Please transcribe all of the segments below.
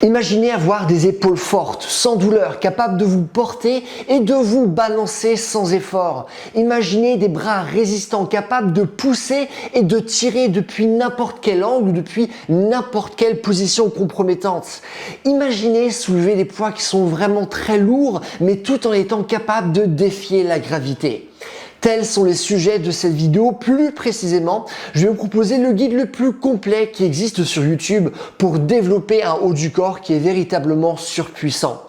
Imaginez avoir des épaules fortes, sans douleur, capables de vous porter et de vous balancer sans effort. Imaginez des bras résistants, capables de pousser et de tirer depuis n'importe quel angle ou depuis n'importe quelle position compromettante. Imaginez soulever des poids qui sont vraiment très lourds, mais tout en étant capable de défier la gravité. Tels sont les sujets de cette vidéo. Plus précisément, je vais vous proposer le guide le plus complet qui existe sur YouTube pour développer un haut du corps qui est véritablement surpuissant.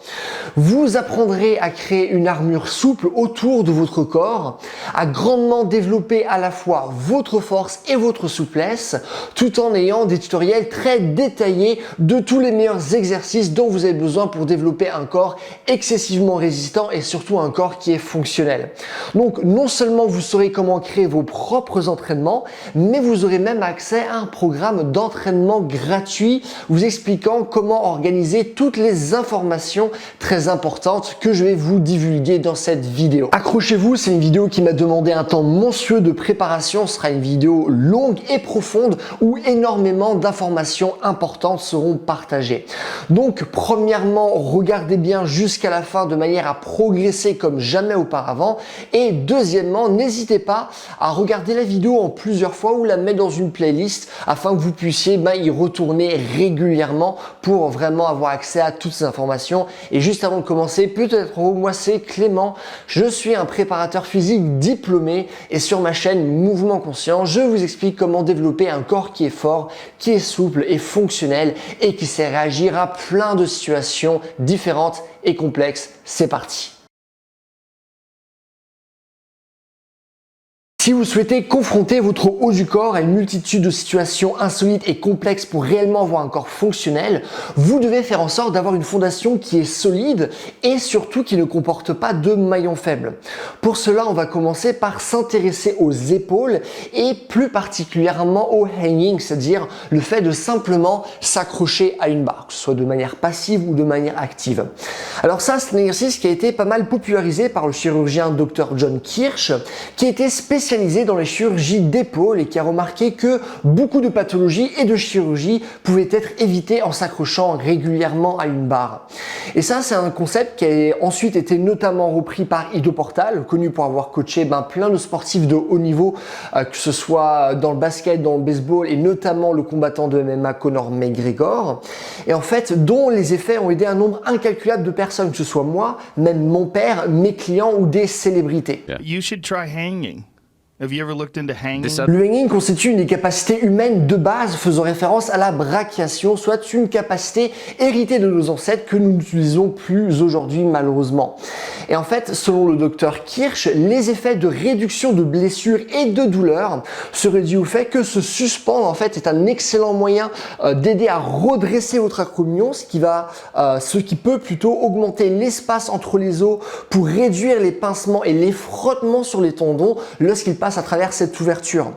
Vous apprendrez à créer une armure souple autour de votre corps, à grandement développer à la fois votre force et votre souplesse, tout en ayant des tutoriels très détaillés de tous les meilleurs exercices dont vous avez besoin pour développer un corps excessivement résistant et surtout un corps qui est fonctionnel. Donc non seulement vous saurez comment créer vos propres entraînements, mais vous aurez même accès à un programme d'entraînement gratuit vous expliquant comment organiser toutes les informations très importantes que je vais vous divulguer dans cette vidéo. Accrochez-vous, c'est une vidéo qui m'a demandé un temps monstrueux de préparation. Ce sera une vidéo longue et profonde où énormément d'informations importantes seront partagées. Donc premièrement, regardez bien jusqu'à la fin de manière à progresser comme jamais auparavant, et deuxièmement, n'hésitez pas à regarder la vidéo en plusieurs fois ou la mettre dans une playlist afin que vous puissiez y retourner régulièrement pour vraiment avoir accès à toutes ces informations. Et juste avant de commencer, peut-être moi c'est Clément, je suis un préparateur physique diplômé et sur ma chaîne Mouvement Conscient, je vous explique comment développer un corps qui est fort, qui est souple et fonctionnel et qui sait réagir à plein de situations différentes et complexes. C'est parti! Si vous souhaitez confronter votre haut du corps à une multitude de situations insolites et complexes pour réellement avoir un corps fonctionnel, vous devez faire en sorte d'avoir une fondation qui est solide et surtout qui ne comporte pas de maillons faibles. Pour cela, on va commencer par s'intéresser aux épaules et plus particulièrement au hanging, c'est-à-dire le fait de simplement s'accrocher à une barre, que ce soit de manière passive ou de manière active. Alors ça, c'est un exercice qui a été pas mal popularisé par le chirurgien Dr. John Kirsch, qui était spécialisé dans les chirurgies d'épaule et qui a remarqué que beaucoup de pathologies et de chirurgies pouvaient être évitées en s'accrochant régulièrement à une barre. Et ça, c'est un concept qui a ensuite été notamment repris par Ido Portal, connu pour avoir coaché plein de sportifs de haut niveau, que ce soit dans le basket, dans le baseball et notamment le combattant de MMA Conor McGregor. Et en fait, dont les effets ont aidé un nombre incalculable de personnes, que ce soit moi, même mon père, mes clients ou des célébrités. You should try hanging. Have you ever looked into hanging? Le hanging constitue une des capacités humaines de base faisant référence à la brachiation, soit une capacité héritée de nos ancêtres que nous n'utilisons plus aujourd'hui malheureusement. Et en fait, selon le docteur Kirsch, les effets de réduction de blessures et de douleurs seraient dus au fait que se suspendre en fait est un excellent moyen d'aider à redresser votre acromion, ce qui peut plutôt augmenter l'espace entre les os pour réduire les pincements et les frottements sur les tendons lorsqu'ils passent à travers cette ouverture.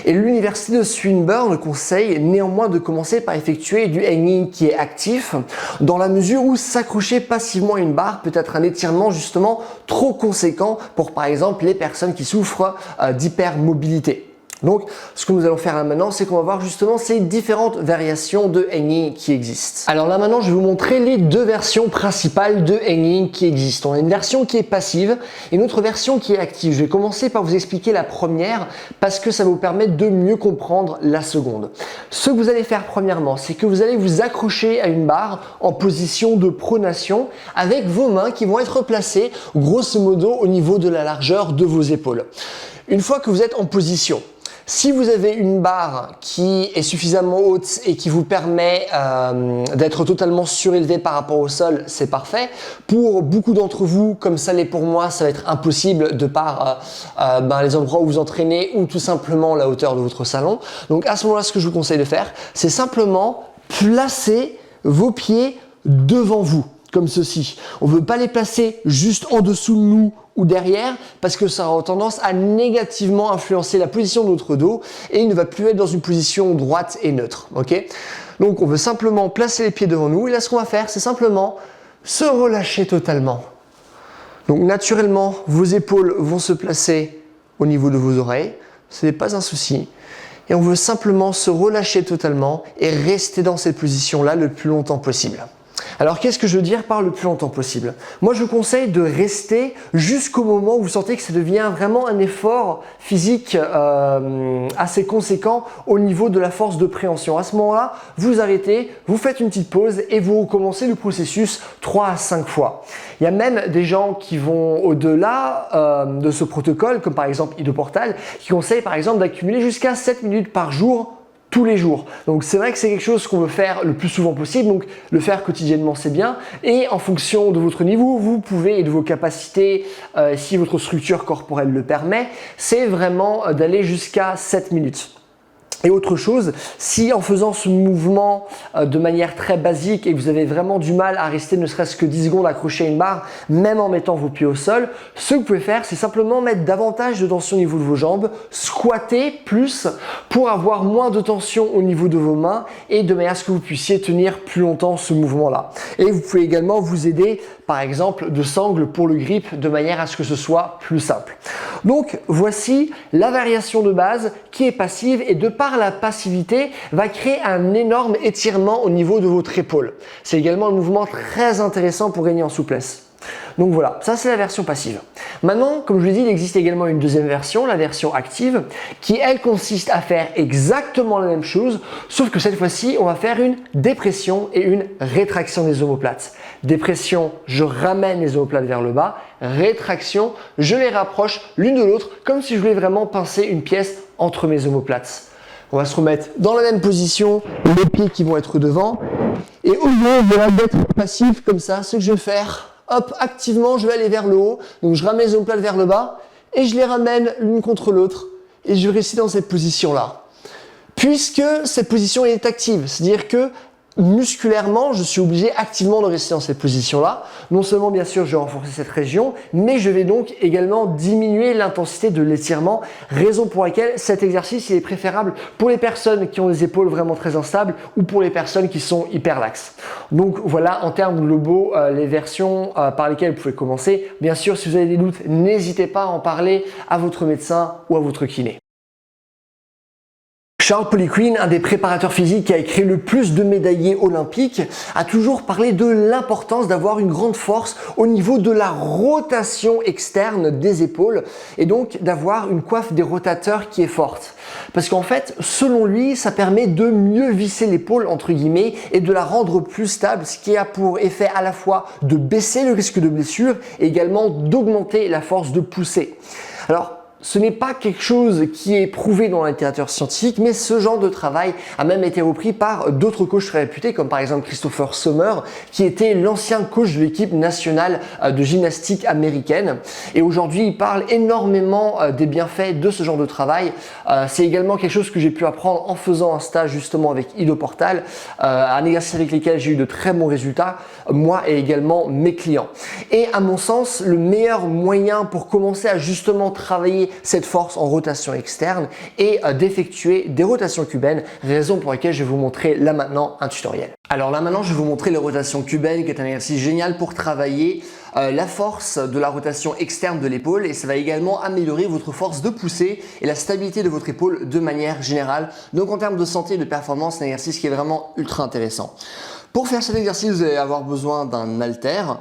Et l'université de Swinburne conseille néanmoins de commencer par effectuer du hanging qui est actif, dans la mesure où s'accrocher passivement à une barre peut être un étirement justement trop conséquent pour par exemple les personnes qui souffrent d'hypermobilité. Donc, ce que nous allons faire là maintenant, c'est qu'on va voir justement ces différentes variations de hanging qui existent. Alors là maintenant, je vais vous montrer les deux versions principales de hanging qui existent. On a une version qui est passive et une autre version qui est active. Je vais commencer par vous expliquer la première parce que ça va vous permettre de mieux comprendre la seconde. Ce que vous allez faire premièrement, c'est que vous allez vous accrocher à une barre en position de pronation avec vos mains qui vont être placées grosso modo au niveau de la largeur de vos épaules. Une fois que vous êtes en position, si vous avez une barre qui est suffisamment haute et qui vous permet d'être totalement surélevé par rapport au sol, c'est parfait. Pour beaucoup d'entre vous, comme ça l'est pour moi, ça va être impossible de par les endroits où vous entraînez ou tout simplement la hauteur de votre salon. Donc à ce moment-là, ce que je vous conseille de faire, c'est simplement placer vos pieds devant vous, comme ceci. On ne veut pas les placer juste en dessous de nous ou derrière parce que ça aura tendance à négativement influencer la position de notre dos et il ne va plus être dans une position droite et neutre. Okay ? Donc on veut simplement placer les pieds devant nous et là ce qu'on va faire c'est simplement se relâcher totalement. Donc naturellement vos épaules vont se placer au niveau de vos oreilles, ce n'est pas un souci. Et on veut simplement se relâcher totalement et rester dans cette position-là le plus longtemps possible. Alors qu'est-ce que je veux dire par le plus longtemps possible? Moi je vous conseille de rester jusqu'au moment où vous sentez que ça devient vraiment un effort physique assez conséquent au niveau de la force de préhension. À ce moment-là, vous arrêtez, vous faites une petite pause et vous recommencez le processus 3 à 5 fois. Il y a même des gens qui vont au-delà de ce protocole, comme par exemple Idoportal, qui conseillent par exemple d'accumuler jusqu'à 7 minutes par jour tous les jours. Donc c'est vrai que c'est quelque chose qu'on veut faire le plus souvent possible, donc le faire quotidiennement c'est bien, et en fonction de votre niveau, vous pouvez, et de vos capacités, si votre structure corporelle le permet, c'est vraiment d'aller jusqu'à 7 minutes. Et autre chose, si en faisant ce mouvement de manière très basique et que vous avez vraiment du mal à rester ne serait-ce que 10 secondes accroché à une barre, même en mettant vos pieds au sol, ce que vous pouvez faire, c'est simplement mettre davantage de tension au niveau de vos jambes, squatter plus pour avoir moins de tension au niveau de vos mains et de manière à ce que vous puissiez tenir plus longtemps ce mouvement-là. Et vous pouvez également vous aider, par exemple, de sangles pour le grip de manière à ce que ce soit plus simple. Donc, voici la variation de base qui est passive et de par la passivité va créer un énorme étirement au niveau de votre épaule. C'est également un mouvement très intéressant pour gagner en souplesse. Donc voilà, ça c'est la version passive. Maintenant, comme je l'ai dit, il existe également une deuxième version, la version active, qui elle consiste à faire exactement la même chose, sauf que cette fois-ci, on va faire une dépression et une rétraction des omoplates. Dépression, je ramène les omoplates vers le bas. Rétraction, je les rapproche l'une de l'autre, comme si je voulais vraiment pincer une pièce entre mes omoplates. On va se remettre dans la même position, les pieds qui vont être devant. Et au lieu d'être passif comme ça, ce que je vais faire, hop, activement, je vais aller vers le haut. Donc je ramène les omoplates vers le bas et je les ramène l'une contre l'autre. Et je vais rester dans cette position-là. Puisque cette position est active, c'est-à-dire que musculairement, je suis obligé activement de rester dans cette position-là. Non seulement, bien sûr, je vais renforcer cette région, mais je vais donc également diminuer l'intensité de l'étirement, raison pour laquelle cet exercice il est préférable pour les personnes qui ont des épaules vraiment très instables ou pour les personnes qui sont hyper laxes. Donc voilà, en termes globaux, les versions par lesquelles vous pouvez commencer. Bien sûr, si vous avez des doutes, n'hésitez pas à en parler à votre médecin ou à votre kiné. Charles Poliquin, un des préparateurs physiques qui a créé le plus de médaillés olympiques, a toujours parlé de l'importance d'avoir une grande force au niveau de la rotation externe des épaules et donc d'avoir une coiffe des rotateurs qui est forte. Parce qu'en fait, selon lui, ça permet de mieux visser l'épaule entre guillemets et de la rendre plus stable, ce qui a pour effet à la fois de baisser le risque de blessure et également d'augmenter la force de poussée. Alors, ce n'est pas quelque chose qui est prouvé dans la littérature scientifique, mais ce genre de travail a même été repris par d'autres coachs très réputés, comme par exemple Christopher Sommer, qui était l'ancien coach de l'équipe nationale de gymnastique américaine. Et aujourd'hui, il parle énormément des bienfaits de ce genre de travail. C'est également quelque chose que j'ai pu apprendre en faisant un stage justement avec Idoportal, un exercice avec lequel j'ai eu de très bons résultats, moi et également mes clients. Et à mon sens, le meilleur moyen pour commencer à justement travailler cette force en rotation externe et d'effectuer des rotations cubaines, raison pour laquelle je vais vous montrer là maintenant un tutoriel. Alors là maintenant je vais vous montrer les rotations cubaines qui est un exercice génial pour travailler la force de la rotation externe de l'épaule et ça va également améliorer votre force de poussée et la stabilité de votre épaule de manière générale. Donc en termes de santé et de performance, c'est un exercice qui est vraiment ultra intéressant. Pour faire cet exercice, vous allez avoir besoin d'un haltère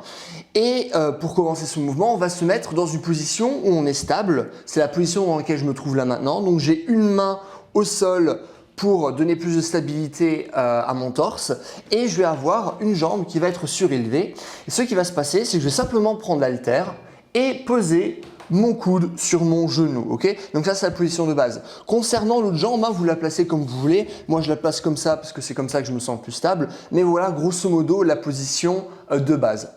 et pour commencer ce mouvement, on va se mettre dans une position où on est stable. C'est la position dans laquelle je me trouve là maintenant. Donc j'ai une main au sol pour donner plus de stabilité à mon torse et je vais avoir une jambe qui va être surélevée. Et ce qui va se passer, c'est que je vais simplement prendre l'haltère et poser mon coude sur mon genou, ok? Donc ça c'est la position de base. Concernant l'autre jambe, vous la placez comme vous voulez. Moi je la place comme ça parce que c'est comme ça que je me sens plus stable. Mais voilà grosso modo la position de base.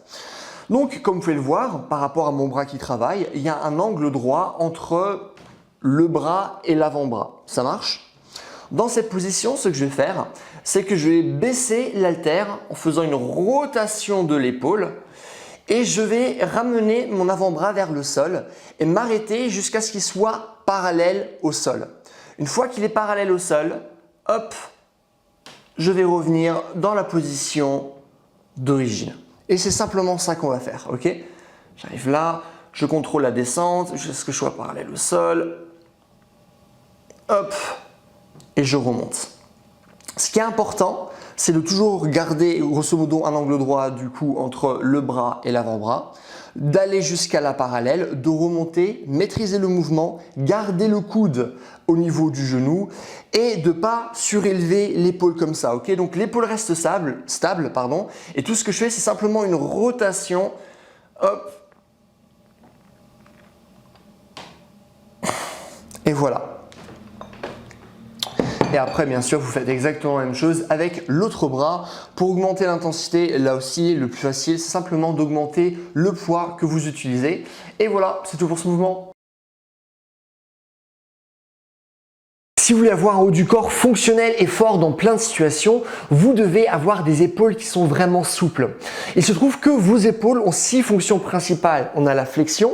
Donc comme vous pouvez le voir, par rapport à mon bras qui travaille, il y a un angle droit entre le bras et l'avant-bras. Ça marche? Dans cette position, ce que je vais faire, c'est que je vais baisser l'haltère en faisant une rotation de l'épaule et je vais ramener mon avant-bras vers le sol et m'arrêter jusqu'à ce qu'il soit parallèle au sol. Une fois qu'il est parallèle au sol, hop, je vais revenir dans la position d'origine. Et c'est simplement ça qu'on va faire, ok? J'arrive là, je contrôle la descente jusqu'à ce que je sois parallèle au sol. Hop, et je remonte. Ce qui est important, c'est de toujours garder grosso modo un angle droit du coup entre le bras et l'avant-bras, d'aller jusqu'à la parallèle, de remonter, maîtriser le mouvement, garder le coude au niveau du genou et de ne pas surélever l'épaule comme ça. Ok, donc l'épaule reste stable, et tout ce que je fais, c'est simplement une rotation. Hop. Et voilà. Et après, bien sûr, vous faites exactement la même chose avec l'autre bras. Pour augmenter l'intensité, là aussi, le plus facile, c'est simplement d'augmenter le poids que vous utilisez. Et voilà, c'est tout pour ce mouvement. Si vous voulez avoir un haut du corps fonctionnel et fort dans plein de situations, vous devez avoir des épaules qui sont vraiment souples. Il se trouve que vos épaules ont 6 fonctions principales. On a la flexion,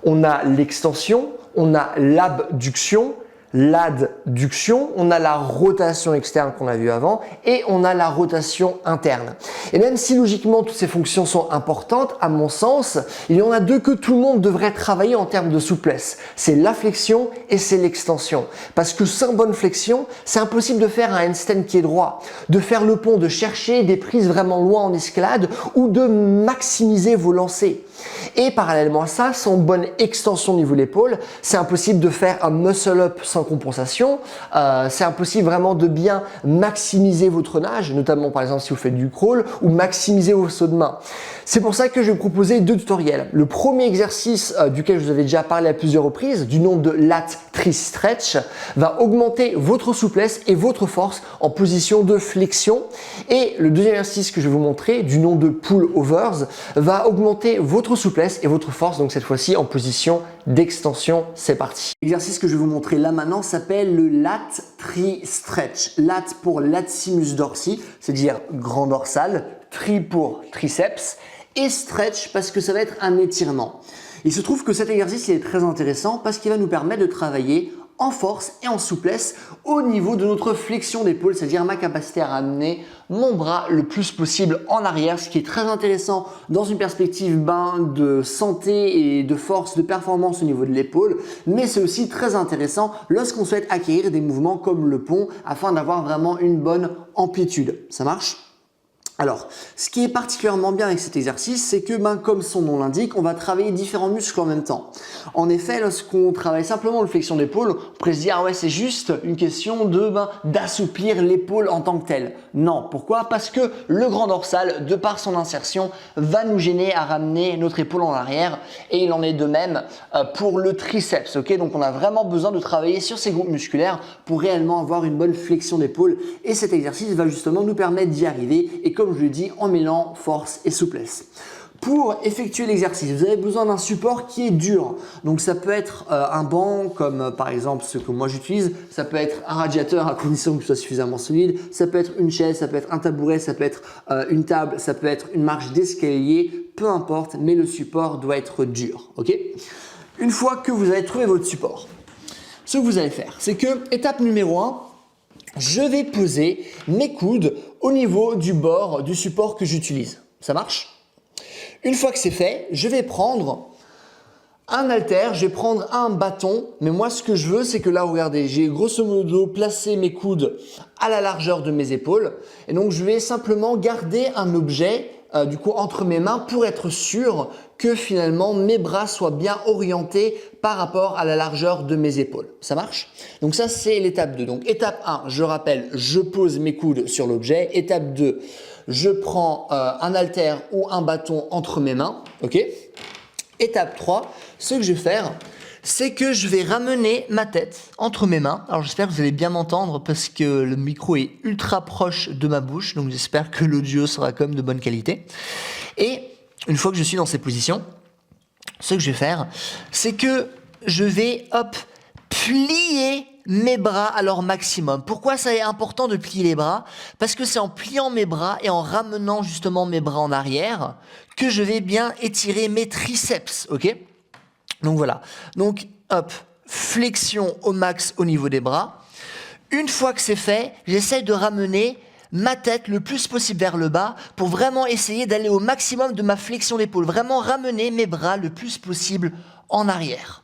on a l'extension, on a l'abduction, l'adduction, on a la rotation externe qu'on a vu avant et on a la rotation interne. Et même si logiquement toutes ces fonctions sont importantes, à mon sens, il y en a 2 que tout le monde devrait travailler en termes de souplesse. C'est la flexion et c'est l'extension. Parce que sans bonne flexion, c'est impossible de faire un handstand qui est droit, de faire le pont, de chercher des prises vraiment loin en escalade ou de maximiser vos lancers. Et parallèlement à ça, sans bonne extension au niveau de l'épaule, c'est impossible de faire un muscle-up sans compensation. C'est impossible vraiment de bien maximiser votre nage, notamment par exemple si vous faites du crawl ou maximiser vos sauts de main. C'est pour ça que je vais vous proposer 2 tutoriels. Le premier exercice duquel je vous avais déjà parlé à plusieurs reprises, du nom de lat tri stretch, va augmenter votre souplesse et votre force en position de flexion. Et le deuxième exercice que je vais vous montrer, du nom de pull overs, va augmenter votre souplesse et votre force, donc cette fois-ci en position d'extension. C'est parti. L'exercice que je vais vous montrer là maintenant s'appelle le lat tri stretch. Lat pour latissimus dorsi, c'est-à-dire grand dorsal, tri pour triceps et stretch parce que ça va être un étirement. Il se trouve que cet exercice il est très intéressant parce qu'il va nous permettre de travailler en force et en souplesse au niveau de notre flexion d'épaule, c'est-à-dire ma capacité à ramener mon bras le plus possible en arrière, ce qui est très intéressant dans une perspective de santé et de force, de performance au niveau de l'épaule, mais c'est aussi très intéressant lorsqu'on souhaite acquérir des mouvements comme le pont afin d'avoir vraiment une bonne amplitude. Ça marche ? Alors, ce qui est particulièrement bien avec cet exercice, c'est que, comme son nom l'indique, on va travailler différents muscles en même temps. En effet, lorsqu'on travaille simplement le flexion d'épaule, on pourrait se dire ah ouais, c'est juste une question d'assouplir l'épaule en tant que telle. Non, pourquoi? Parce que le grand dorsal, de par son insertion, va nous gêner à ramener notre épaule en arrière et il en est de même pour le triceps. Ok, donc on a vraiment besoin de travailler sur ces groupes musculaires pour réellement avoir une bonne flexion d'épaule et cet exercice va justement nous permettre d'y arriver et comme je le dis, en mêlant force et souplesse. Pour effectuer l'exercice, vous avez besoin d'un support qui est dur. Donc ça peut être un banc comme par exemple ce que moi j'utilise, ça peut être un radiateur à condition que ce soit suffisamment solide, ça peut être une chaise, ça peut être un tabouret, ça peut être une table, ça peut être une marche d'escalier, peu importe, mais le support doit être dur. Ok ? Une fois que vous avez trouvé votre support, ce que vous allez faire, c'est que étape numéro 1, je vais poser mes coudes au niveau du bord du support que j'utilise. Ça marche? Une fois que c'est fait, je vais prendre un haltère, je vais prendre un bâton, mais moi ce que je veux c'est que là regardez, j'ai grosso modo placé mes coudes à la largeur de mes épaules et donc je vais simplement garder un objet du coup entre mes mains pour être sûr que finalement mes bras soient bien orientés par rapport à la largeur de mes épaules. Ça marche? Donc ça c'est l'étape 2. Donc étape 1, je rappelle, je pose mes coudes sur l'objet. Étape 2, je prends un haltère ou un bâton entre mes mains. Ok? Étape 3, ce que je vais faire, c'est que je vais ramener ma tête entre mes mains. Alors j'espère que vous allez bien m'entendre parce que le micro est ultra proche de ma bouche, donc j'espère que l'audio sera quand même de bonne qualité. Et une fois que je suis dans ces positions, ce que je vais faire, c'est que je vais plier mes bras à leur maximum. Pourquoi ça est important de plier les bras? Parce que c'est en pliant mes bras et en ramenant justement mes bras en arrière que je vais bien étirer mes triceps, ok? Donc voilà, donc flexion au max au niveau des bras. Une fois que c'est fait, j'essaie de ramener ma tête le plus possible vers le bas pour vraiment essayer d'aller au maximum de ma flexion d'épaule, vraiment ramener mes bras le plus possible en arrière.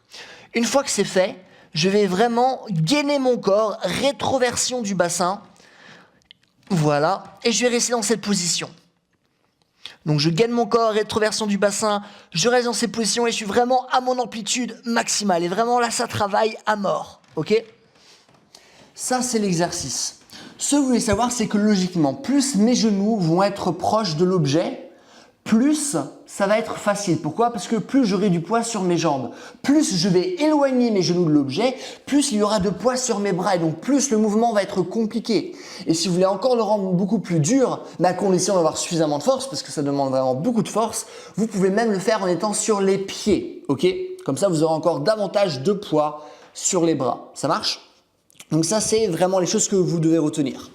Une fois que c'est fait, je vais vraiment gainer mon corps, rétroversion du bassin. Voilà, et je vais rester dans cette position. Donc je gaine mon corps, rétroversion du bassin, je reste dans cette position et je suis vraiment à mon amplitude maximale. Et vraiment là, ça travaille à mort, ok? Ça, c'est l'exercice. Ce que vous voulez savoir, c'est que logiquement, plus mes genoux vont être proches de l'objet, plus ça va être facile. Pourquoi? Parce que plus j'aurai du poids sur mes jambes, plus je vais éloigner mes genoux de l'objet, plus il y aura de poids sur mes bras et donc plus le mouvement va être compliqué. Et si vous voulez encore le rendre beaucoup plus dur, mais à condition d'avoir suffisamment de force, parce que ça demande vraiment beaucoup de force, vous pouvez même le faire en étant sur les pieds, ok? Comme ça, vous aurez encore davantage de poids sur les bras. Ça marche? Donc ça, c'est vraiment les choses que vous devez retenir.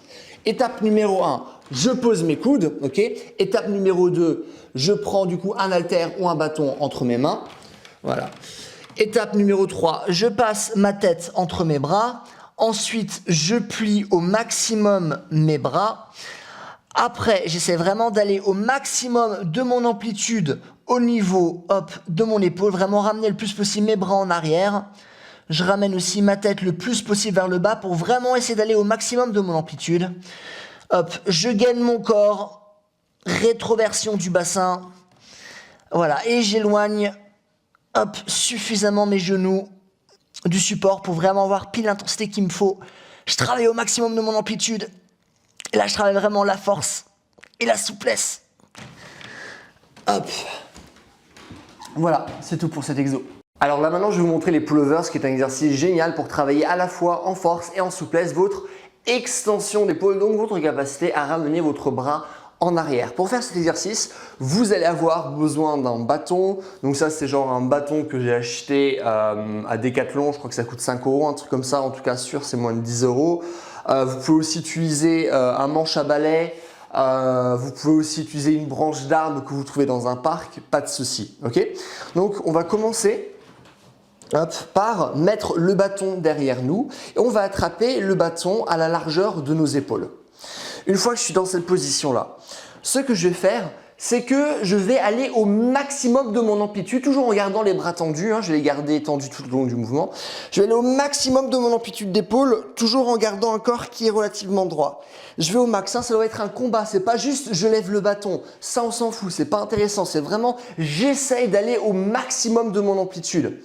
Étape numéro 1, je pose mes coudes, ok? Étape numéro 2, je prends du coup un haltère ou un bâton entre mes mains. Voilà. Étape numéro 3, je passe ma tête entre mes bras. Ensuite, je plie au maximum mes bras. Après, j'essaie vraiment d'aller au maximum de mon amplitude au niveau, hop, de mon épaule. Vraiment ramener le plus possible mes bras en arrière. Je ramène aussi ma tête le plus possible vers le bas pour vraiment essayer d'aller au maximum de mon amplitude. Hop, je gaine mon corps, rétroversion du bassin. Voilà, et j'éloigne, hop, suffisamment mes genoux du support pour vraiment avoir pile l'intensité qu'il me faut. Je travaille au maximum de mon amplitude. Et là, je travaille vraiment la force et la souplesse. Hop. Voilà, c'est tout pour cet exo. Alors là maintenant, je vais vous montrer les pullovers, qui est un exercice génial pour travailler à la fois en force et en souplesse votre extension d'épaule, donc votre capacité à ramener votre bras en arrière. Pour faire cet exercice, vous allez avoir besoin d'un bâton. Donc ça, c'est genre un bâton que j'ai acheté à Decathlon. Je crois que ça coûte 5 €, un truc comme ça. En tout cas, sûr, c'est moins de 10 €. Vous pouvez aussi utiliser un manche à balai. Vous pouvez aussi utiliser une branche d'arbre que vous trouvez dans un parc. Pas de souci. Ok? Donc, on va commencer par mettre le bâton derrière nous et on va attraper le bâton à la largeur de nos épaules. Une fois que je suis dans cette position-là, ce que je vais faire, c'est que je vais aller au maximum de mon amplitude, toujours en gardant les bras tendus, je vais les garder tendus tout le long du mouvement. Je vais aller au maximum de mon amplitude d'épaule, toujours en gardant un corps qui est relativement droit. Je vais au max, ça doit être un combat, c'est pas juste je lève le bâton, ça on s'en fout, c'est pas intéressant, c'est vraiment j'essaye d'aller au maximum de mon amplitude.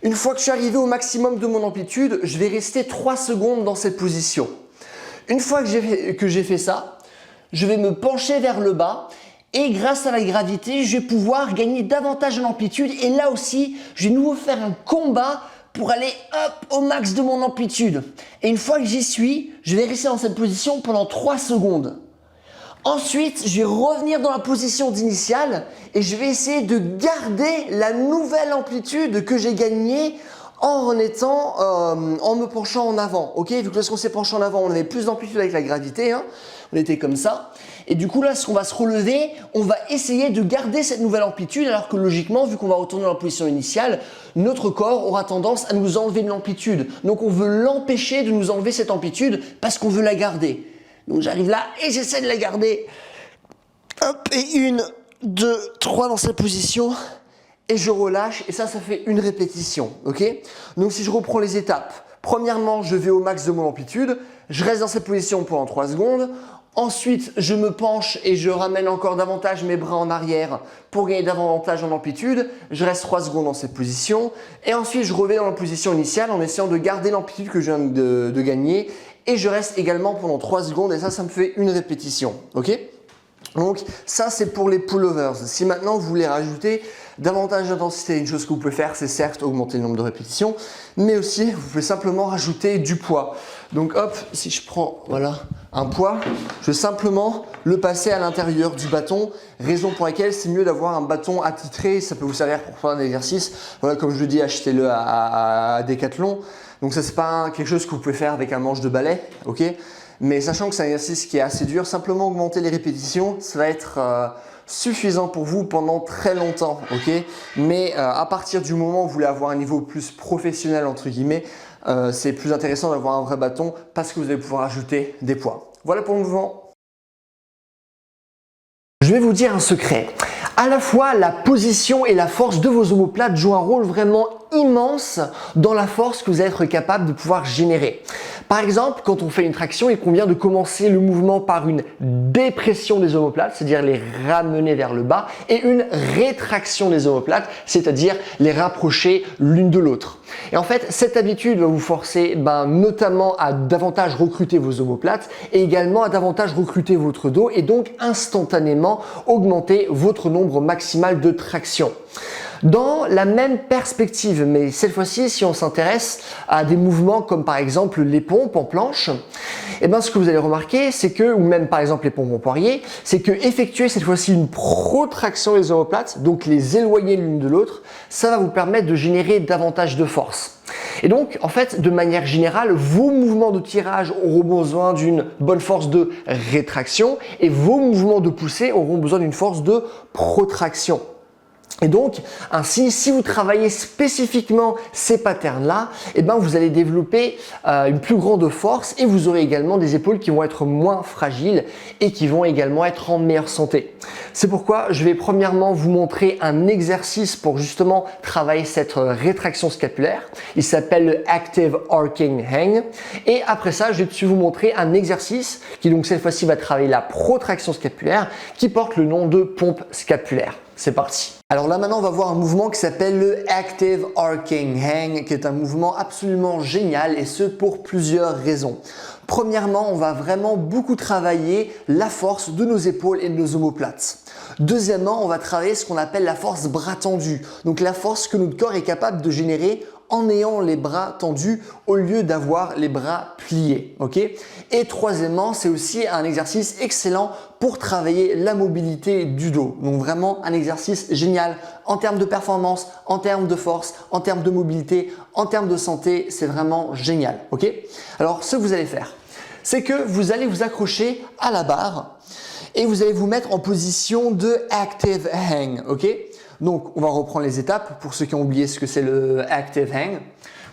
Une fois que je suis arrivé au maximum de mon amplitude, je vais rester 3 secondes dans cette position. Une fois que j'ai fait ça, je vais me pencher vers le bas et grâce à la gravité, je vais pouvoir gagner davantage en amplitude et là aussi, je vais de nouveau faire un combat pour aller au max de mon amplitude. Et une fois que j'y suis, je vais rester dans cette position pendant 3 secondes. Ensuite, je vais revenir dans la position d'initiale et je vais essayer de garder la nouvelle amplitude que j'ai gagnée en me penchant en avant. Ok, vu que lorsqu'on s'est penché en avant, on avait plus d'amplitude avec la gravité, on était comme ça. Et du coup là, lorsqu'on va se relever, on va essayer de garder cette nouvelle amplitude alors que logiquement, vu qu'on va retourner dans la position initiale, notre corps aura tendance à nous enlever de l'amplitude. Donc on veut l'empêcher de nous enlever cette amplitude parce qu'on veut la garder. Donc j'arrive là et j'essaie de la garder. Hop, et 1, 2, 3 dans cette position. Et je relâche et ça fait une répétition. Ok? Donc si je reprends les étapes. Premièrement, je vais au max de mon amplitude. Je reste dans cette position pendant 3 secondes. Ensuite, je me penche et je ramène encore davantage mes bras en arrière pour gagner davantage en amplitude. Je reste 3 secondes dans cette position. Et ensuite, je reviens dans la position initiale en essayant de garder l'amplitude que je viens de gagner. Et je reste également pendant 3 secondes et ça me fait une répétition. Ok? Donc ça, c'est pour les pullovers. Si maintenant vous voulez rajouter davantage d'intensité, une chose que vous pouvez faire, c'est certes augmenter le nombre de répétitions, mais aussi vous pouvez simplement rajouter du poids. Donc hop, si je prends un poids, je vais simplement le passer à l'intérieur du bâton, raison pour laquelle c'est mieux d'avoir un bâton attitré, ça peut vous servir pour faire un exercice. Voilà, comme je le dis, achetez-le à Decathlon. Donc ça, c'est pas quelque chose que vous pouvez faire avec un manche de balai, ok? Mais sachant que c'est un exercice qui est assez dur, simplement augmenter les répétitions, ça va être suffisant pour vous pendant très longtemps, ok? Mais à partir du moment où vous voulez avoir un niveau plus professionnel, entre guillemets, c'est plus intéressant d'avoir un vrai bâton parce que vous allez pouvoir ajouter des poids. Voilà pour le mouvement. Je vais vous dire un secret. À la fois, la position et la force de vos omoplates jouent un rôle vraiment immense dans la force que vous allez être capable de pouvoir générer. Par exemple, quand on fait une traction, il convient de commencer le mouvement par une dépression des omoplates, c'est-à-dire les ramener vers le bas, et une rétraction des omoplates, c'est-à-dire les rapprocher l'une de l'autre. Et en fait, cette habitude va vous forcer notamment à davantage recruter vos omoplates et également à davantage recruter votre dos et donc instantanément augmenter votre nombre maximal de tractions. Dans la même perspective, mais cette fois-ci, si on s'intéresse à des mouvements comme par exemple les pompes en planche, ce que vous allez remarquer, c'est que, ou même par exemple les pompes en poirier, c'est que effectuer cette fois-ci une protraction des omoplates, donc les éloigner l'une de l'autre, ça va vous permettre de générer davantage de force. Et donc, en fait, de manière générale, vos mouvements de tirage auront besoin d'une bonne force de rétraction et vos mouvements de poussée auront besoin d'une force de protraction. Et donc, ainsi, si vous travaillez spécifiquement ces patterns-là, vous allez développer une plus grande force et vous aurez également des épaules qui vont être moins fragiles et qui vont également être en meilleure santé. C'est pourquoi je vais premièrement vous montrer un exercice pour justement travailler cette rétraction scapulaire. Il s'appelle le Active Arcing Hang. Et après ça, je vais dessus vous montrer un exercice qui donc cette fois-ci va travailler la protraction scapulaire qui porte le nom de pompe scapulaire. C'est parti. Alors là maintenant on va voir un mouvement qui s'appelle le Active Arcing Hang qui est un mouvement absolument génial et ce pour plusieurs raisons. Premièrement, on va vraiment beaucoup travailler la force de nos épaules et de nos omoplates. Deuxièmement, on va travailler ce qu'on appelle la force bras tendu, donc la force que notre corps est capable de générer en ayant les bras tendus au lieu d'avoir les bras pliés. Okay. Et troisièmement, c'est aussi un exercice excellent pour travailler la mobilité du dos. Donc vraiment un exercice génial en termes de performance, en termes de force, en termes de mobilité, en termes de santé, c'est vraiment génial. Okay. Alors ce que vous allez faire, c'est que vous allez vous accrocher à la barre et vous allez vous mettre en position de Active Hang. Okay. Donc, on va reprendre les étapes pour ceux qui ont oublié ce que c'est le Active Hang.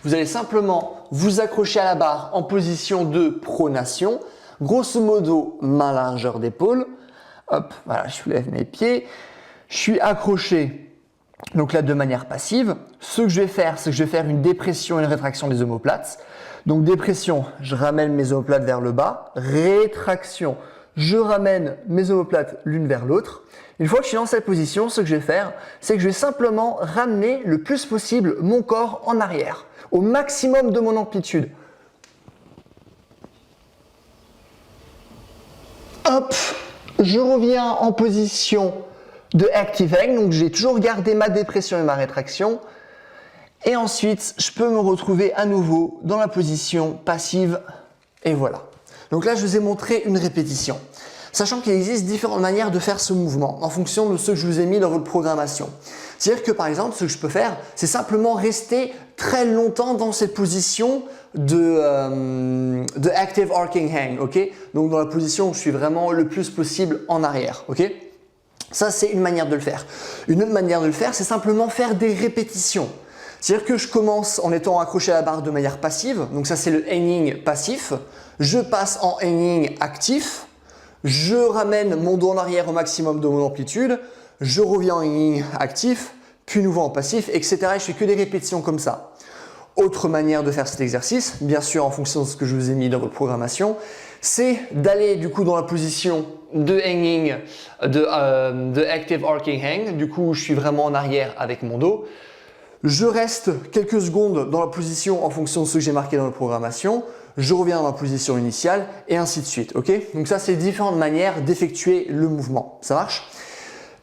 Vous allez simplement vous accrocher à la barre en position de pronation. Grosso modo, main largeur d'épaule. Hop, voilà, je soulève mes pieds. Je suis accroché, donc là de manière passive. Ce que je vais faire, c'est que je vais faire une dépression et une rétraction des omoplates. Donc, dépression, je ramène mes omoplates vers le bas. Rétraction, je ramène mes omoplates l'une vers l'autre. Une fois que je suis dans cette position, ce que je vais faire, c'est que je vais simplement ramener le plus possible mon corps en arrière, au maximum de mon amplitude. Hop, je reviens en position de Active Hang, donc j'ai toujours gardé ma dépression et ma rétraction. Et ensuite, je peux me retrouver à nouveau dans la position passive, et voilà. Donc là, je vous ai montré une répétition. Sachant qu'il existe différentes manières de faire ce mouvement en fonction de ce que je vous ai mis dans votre programmation. C'est-à-dire que par exemple, ce que je peux faire, c'est simplement rester très longtemps dans cette position de Active Arcing Hang, ok? Donc dans la position où je suis vraiment le plus possible en arrière, ok? Ça, c'est une manière de le faire. Une autre manière de le faire, c'est simplement faire des répétitions. C'est-à-dire que je commence en étant accroché à la barre de manière passive, donc ça c'est le hanging passif. Je passe en hanging actif. Je ramène mon dos en arrière au maximum de mon amplitude, je reviens en hanging actif, puis nouveau en passif, etc. Et je fais que des répétitions comme ça. Autre manière de faire cet exercice, bien sûr en fonction de ce que je vous ai mis dans votre programmation, c'est d'aller du coup dans la position de hanging, de Active Arcing Hang. Du coup, je suis vraiment en arrière avec mon dos. Je reste quelques secondes dans la position en fonction de ce que j'ai marqué dans la programmation. Je reviens dans la position initiale et ainsi de suite. Okay. Donc ça, c'est différentes manières d'effectuer le mouvement. Ça marche?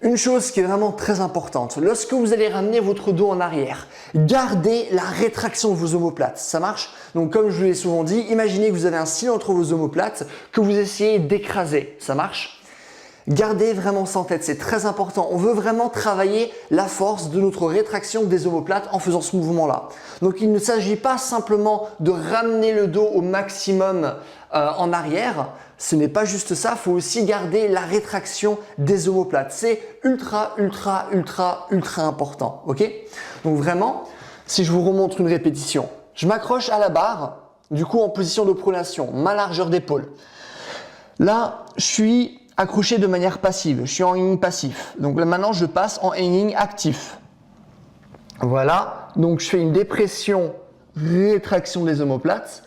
Une chose qui est vraiment très importante, lorsque vous allez ramener votre dos en arrière, gardez la rétraction de vos omoplates. Ça marche? Donc comme je vous l'ai souvent dit, imaginez que vous avez un cil entre vos omoplates que vous essayez d'écraser. Ça marche? Gardez vraiment ça en tête, c'est très important. On veut vraiment travailler la force de notre rétraction des omoplates en faisant ce mouvement-là. Donc il ne s'agit pas simplement de ramener le dos au maximum en arrière. Ce n'est pas juste ça, il faut aussi garder la rétraction des omoplates. C'est ultra important. Ok? Donc vraiment, si je vous remontre une répétition, je m'accroche à la barre, du coup en position de pronation, ma largeur d'épaule. Là, je suis accroché de manière passive, je suis en hanging passif. Donc là maintenant, je passe en hanging actif. Voilà, donc je fais une dépression, rétraction des omoplates.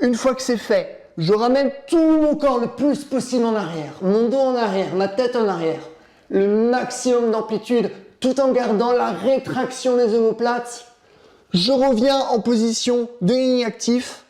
Une fois que c'est fait, je ramène tout mon corps le plus possible en arrière, mon dos en arrière, ma tête en arrière, le maximum d'amplitude tout en gardant la rétraction des omoplates. Je reviens en position de hanging actif,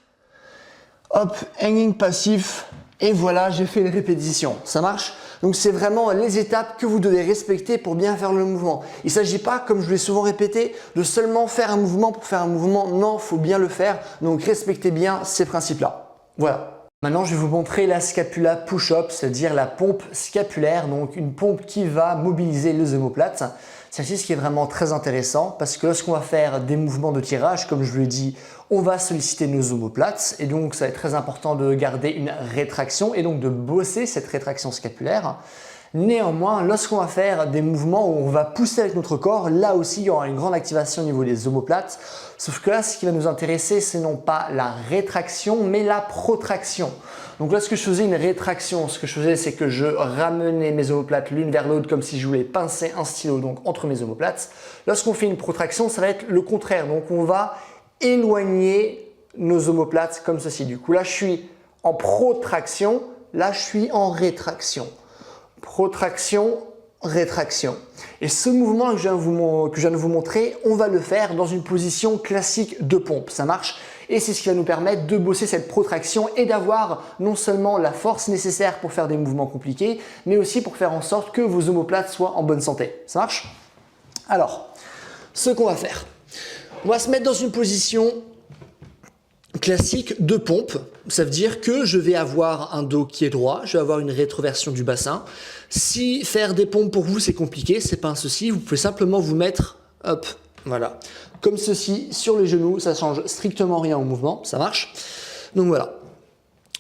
hop, hanging passif, et voilà, j'ai fait une répétition. Ça marche? Donc c'est vraiment les étapes que vous devez respecter pour bien faire le mouvement. Il ne s'agit pas, comme je l'ai souvent répété, de seulement faire un mouvement pour faire un mouvement. Non, il faut bien le faire. Donc respectez bien ces principes-là. Voilà. Maintenant, je vais vous montrer la scapula push-up, c'est-à-dire la pompe scapulaire, donc une pompe qui va mobiliser les omoplates. C'est un exercice qui est vraiment très intéressant parce que lorsqu'on va faire des mouvements de tirage, comme je vous l'ai dit, on va solliciter nos omoplates et donc ça va être très important de garder une rétraction et donc de bosser cette rétraction scapulaire. Néanmoins, lorsqu'on va faire des mouvements où on va pousser avec notre corps, là aussi il y aura une grande activation au niveau des omoplates. Sauf que là, ce qui va nous intéresser, c'est non pas la rétraction, mais la protraction. Donc lorsque je faisais une rétraction, ce que je faisais, c'est que je ramenais mes omoplates l'une vers l'autre comme si je voulais pincer un stylo donc entre mes omoplates. Lorsqu'on fait une protraction, ça va être le contraire. Donc on va éloigner nos omoplates comme ceci. Du coup, là, je suis en protraction, là, je suis en rétraction. Protraction, rétraction. Et ce mouvement que je viens de vous montrer, on va le faire dans une position classique de pompe. Ça marche? Et c'est ce qui va nous permettre de bosser cette protraction et d'avoir non seulement la force nécessaire pour faire des mouvements compliqués, mais aussi pour faire en sorte que vos omoplates soient en bonne santé. Ça marche? Alors, ce qu'on va faire, on va se mettre dans une position classique de pompe. Ça veut dire que je vais avoir un dos qui est droit, je vais avoir une rétroversion du bassin. Si faire des pompes pour vous c'est compliqué, c'est pas un souci, vous pouvez simplement vous mettre, hop, voilà, comme ceci sur les genoux, ça change strictement rien au mouvement, ça marche. Donc voilà,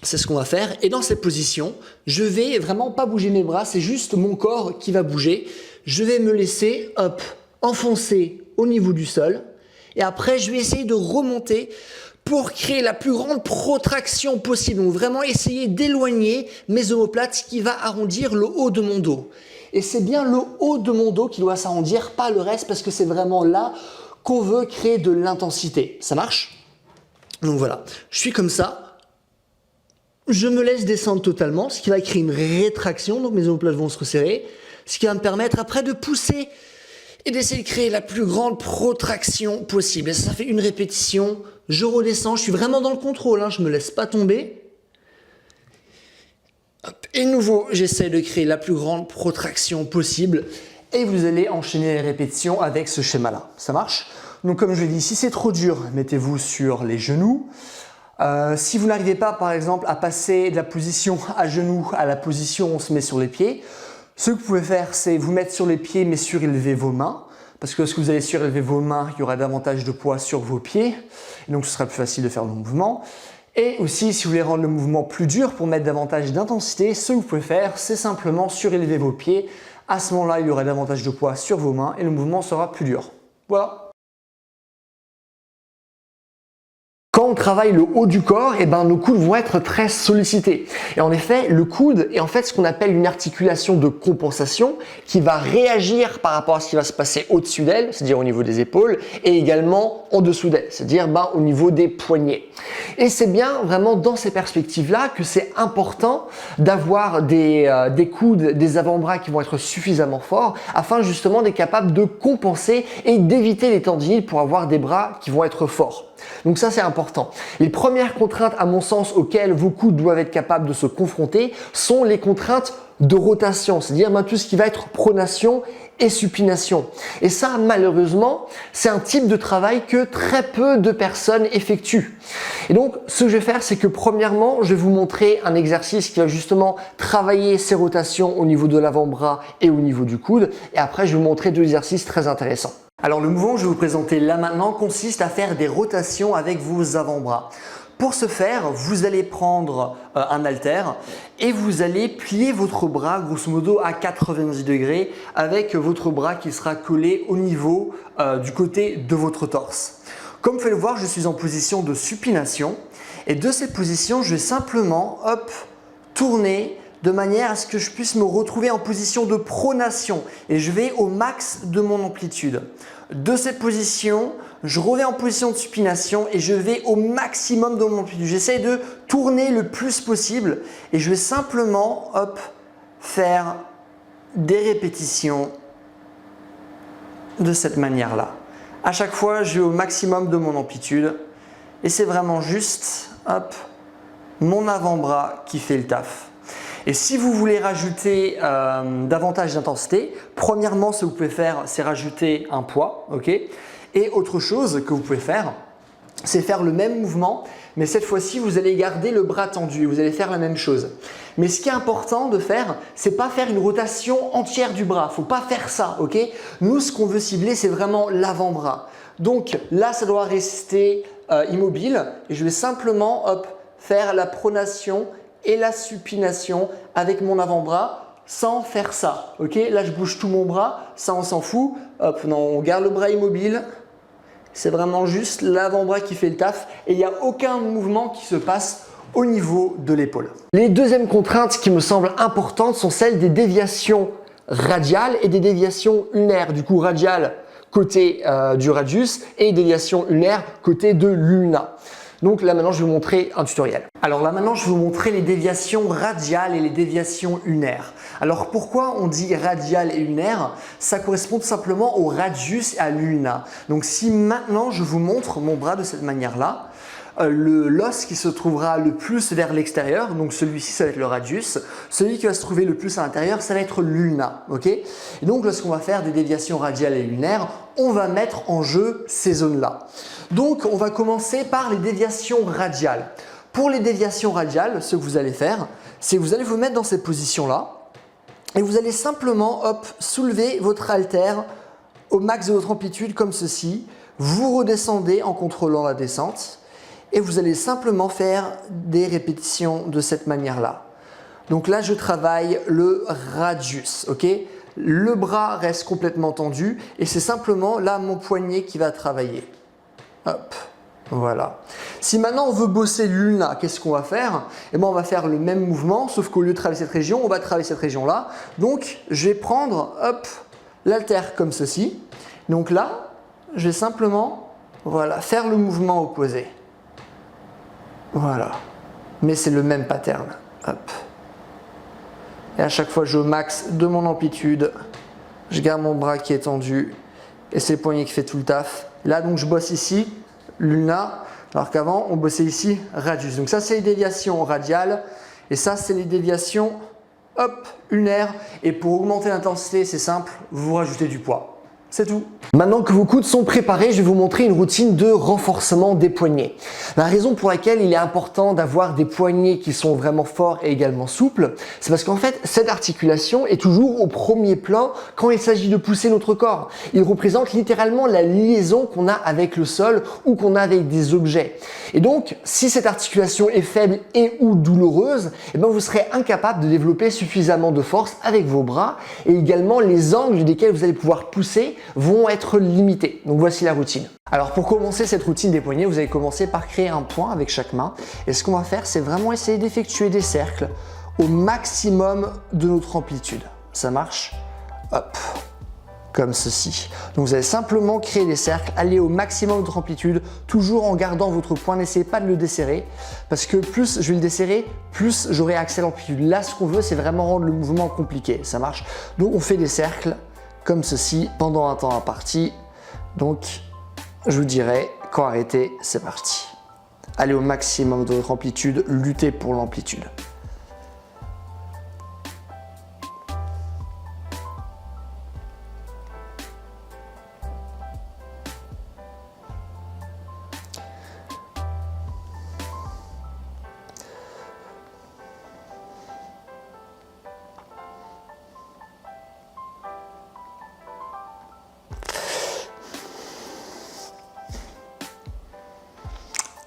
c'est ce qu'on va faire. Et dans cette position, je vais vraiment pas bouger mes bras, c'est juste mon corps qui va bouger. Je vais me laisser, hop, enfoncer au niveau du sol. Et après, je vais essayer de remonter pour créer la plus grande protraction possible. Donc vraiment essayer d'éloigner mes omoplates, ce qui va arrondir le haut de mon dos. Et c'est bien le haut de mon dos qui doit s'arrondir, pas le reste, parce que c'est vraiment là qu'on veut créer de l'intensité. Ça marche? Donc voilà, je suis comme ça. Je me laisse descendre totalement, ce qui va créer une rétraction, donc mes omoplates vont se resserrer, ce qui va me permettre après de pousser et d'essayer de créer la plus grande protraction possible. Et ça fait une répétition, je redescends, je suis vraiment dans le contrôle, hein, je ne me laisse pas tomber. Hop, et de nouveau, j'essaie de créer la plus grande protraction possible et vous allez enchaîner les répétitions avec ce schéma-là. Ça marche? Donc comme je l'ai dit, si c'est trop dur, mettez-vous sur les genoux. Si vous n'arrivez pas, par exemple, à passer de la position à genoux à la position où on se met sur les pieds, ce que vous pouvez faire, c'est vous mettre sur les pieds mais surélever vos mains. Parce que lorsque vous allez surélever vos mains, il y aura davantage de poids sur vos pieds. Et donc ce sera plus facile de faire le mouvement. Et aussi, si vous voulez rendre le mouvement plus dur pour mettre davantage d'intensité, ce que vous pouvez faire, c'est simplement surélever vos pieds. À ce moment-là, il y aura davantage de poids sur vos mains et le mouvement sera plus dur. Voilà. Quand on travaille le haut du corps, nos coudes vont être très sollicités. Et en effet, le coude est en fait ce qu'on appelle une articulation de compensation qui va réagir par rapport à ce qui va se passer au-dessus d'elle, c'est-à-dire au niveau des épaules, et également en dessous d'elle, c'est-à-dire au niveau des poignets. Et c'est bien vraiment dans ces perspectives-là que c'est important d'avoir des coudes, des avant-bras qui vont être suffisamment forts afin justement d'être capable de compenser et d'éviter les tendinites pour avoir des bras qui vont être forts. Donc ça c'est important. Les premières contraintes à mon sens auxquelles vos coudes doivent être capables de se confronter sont les contraintes de rotation, c'est-à-dire tout ce qui va être pronation et supination. Et ça malheureusement c'est un type de travail que très peu de personnes effectuent. Et donc ce que je vais faire c'est que premièrement je vais vous montrer un exercice qui va justement travailler ces rotations au niveau de l'avant-bras et au niveau du coude et après je vais vous montrer deux exercices très intéressants. Alors le mouvement que je vais vous présenter là maintenant consiste à faire des rotations avec vos avant-bras. Pour ce faire, vous allez prendre un haltère et vous allez plier votre bras grosso modo à 90 degrés avec votre bras qui sera collé au niveau du côté de votre torse. Comme vous pouvez le voir, je suis en position de supination et de cette position, je vais simplement tourner de manière à ce que je puisse me retrouver en position de pronation et je vais au max de mon amplitude. De cette position, je reviens en position de supination et je vais au maximum de mon amplitude. J'essaie de tourner le plus possible et je vais simplement faire des répétitions de cette manière-là. À chaque fois, je vais au maximum de mon amplitude et c'est vraiment juste mon avant-bras qui fait le taf. Et si vous voulez rajouter davantage d'intensité, premièrement, ce que vous pouvez faire, c'est rajouter un poids, ok? Et autre chose que vous pouvez faire, c'est faire le même mouvement, mais cette fois-ci, vous allez garder le bras tendu et vous allez faire la même chose. Mais ce qui est important de faire, c'est pas faire une rotation entière du bras. Faut pas faire ça, ok? Nous, ce qu'on veut cibler, c'est vraiment l'avant-bras. Donc là, ça doit rester immobile et je vais simplement faire la pronation et la supination avec mon avant-bras sans faire ça. Ok, là, je bouge tout mon bras, ça on s'en fout. Hop, non, on garde le bras immobile. C'est vraiment juste l'avant-bras qui fait le taf et il n'y a aucun mouvement qui se passe au niveau de l'épaule. Les deuxièmes contraintes qui me semblent importantes sont celles des déviations radiales et des déviations ulnaires. Du coup, radial côté du radius et déviation ulnaire côté de l'ulna. Donc là maintenant je vais vous montrer un tutoriel. Alors là maintenant je vais vous montrer les déviations radiales et les déviations ulnaires. Alors pourquoi on dit radial et ulnaire? Ça correspond tout simplement au radius et à l'ulna. Donc si maintenant je vous montre mon bras de cette manière-là, l'os qui se trouvera le plus vers l'extérieur, donc celui-ci ça va être le radius, celui qui va se trouver le plus à l'intérieur ça va être l'ulna, ok? Et donc lorsqu'on va faire des déviations radiales et ulnaires, on va mettre en jeu ces zones-là. Donc on va commencer par les déviations radiales. Pour les déviations radiales, ce que vous allez faire, c'est que vous allez vous mettre dans cette position-là et vous allez simplement soulever votre haltère au max de votre amplitude comme ceci, vous redescendez en contrôlant la descente et vous allez simplement faire des répétitions de cette manière-là. Donc là, je travaille le radius, ok? Le bras reste complètement tendu et c'est simplement là mon poignet qui va travailler. Hop, voilà. Si maintenant on veut bosser l'ulna, qu'est-ce qu'on va faire? Eh bien, on va faire le même mouvement, sauf qu'au lieu de travailler cette région, on va travailler cette région-là. Donc, je vais prendre, l'haltère comme ceci. Donc là, je vais simplement, voilà, faire le mouvement opposé. Voilà. Mais c'est le même pattern. Hop. Et à chaque fois, je vais au max de mon amplitude. Je garde mon bras qui est tendu. Et c'est le poignet qui fait tout le taf. Là, donc, je bosse ici, l'ulna, alors qu'avant, on bossait ici, radius. Donc ça, c'est les déviations radiales. Et ça, c'est les déviations, ulnaires. Et pour augmenter l'intensité, c'est simple, vous rajoutez du poids. C'est tout. Maintenant que vos coudes sont préparés, je vais vous montrer une routine de renforcement des poignets. La raison pour laquelle il est important d'avoir des poignets qui sont vraiment forts et également souples, c'est parce qu'en fait, cette articulation est toujours au premier plan quand il s'agit de pousser notre corps. Il représente littéralement la liaison qu'on a avec le sol ou qu'on a avec des objets. Et donc, si cette articulation est faible et ou douloureuse, eh bien vous serez incapable de développer suffisamment de force avec vos bras et également les angles desquels vous allez pouvoir pousser vont être limités. Donc voici la routine. Alors pour commencer cette routine des poignets, vous allez commencer par créer un point avec chaque main. Et ce qu'on va faire, c'est vraiment essayer d'effectuer des cercles au maximum de notre amplitude. Ça marche? Hop, comme ceci. Donc vous allez simplement créer des cercles, aller au maximum de votre amplitude, toujours en gardant votre poing. N'essayez pas de le desserrer, parce que plus je vais le desserrer, plus j'aurai accès à l'amplitude. Là, ce qu'on veut, c'est vraiment rendre le mouvement compliqué. Ça marche? Donc on fait des cercles comme ceci pendant un temps imparti. Donc je vous dirai quand arrêter, c'est parti. Allez au maximum de votre amplitude, luttez pour l'amplitude.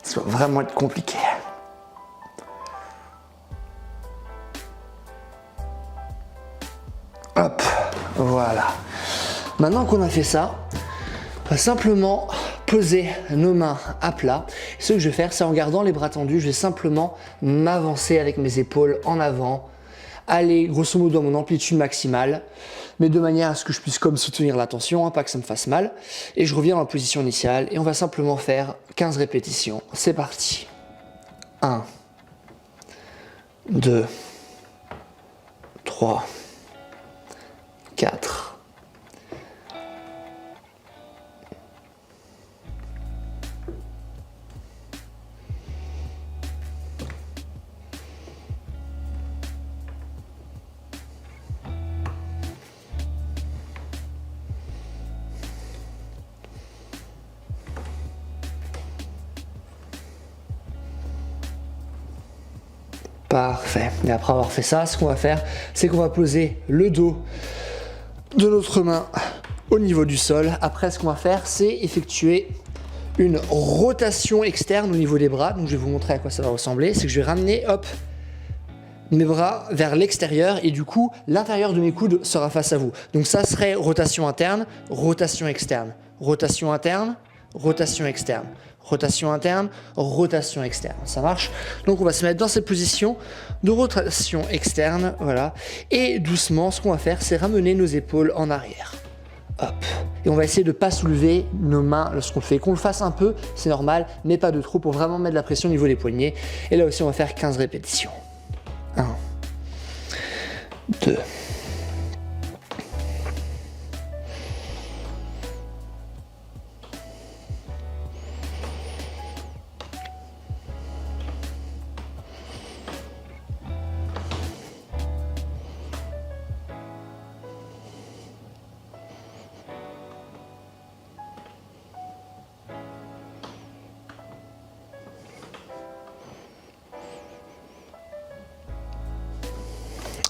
Ça va vraiment être compliqué. Hop, voilà. Maintenant qu'on a fait ça, on va simplement poser nos mains à plat. Ce que je vais faire, c'est en gardant les bras tendus, je vais simplement m'avancer avec mes épaules en avant, aller grosso modo à mon amplitude maximale, mais de manière à ce que je puisse comme soutenir la tension, hein, pas que ça me fasse mal. Et je reviens dans la position initiale et on va simplement faire 15 répétitions. C'est parti. 1, 2, 3, 4. Parfait. Et après avoir fait ça, ce qu'on va faire, c'est qu'on va poser le dos de notre main au niveau du sol. Après, ce qu'on va faire, c'est effectuer une rotation externe au niveau des bras. Donc, je vais vous montrer à quoi ça va ressembler. C'est que je vais ramener, hop, mes bras vers l'extérieur et du coup, l'intérieur de mes coudes sera face à vous. Donc, ça serait rotation interne, rotation externe, rotation interne, rotation externe. Rotation interne, rotation externe. Ça marche? Donc on va se mettre dans cette position de rotation externe, voilà. Et doucement, ce qu'on va faire, c'est ramener nos épaules en arrière. Hop. Et on va essayer de ne pas soulever nos mains lorsqu'on le fait. Qu'on le fasse un peu, c'est normal, mais pas de trop pour vraiment mettre de la pression au niveau des poignets. Et là aussi, on va faire 15 répétitions. 1, 2,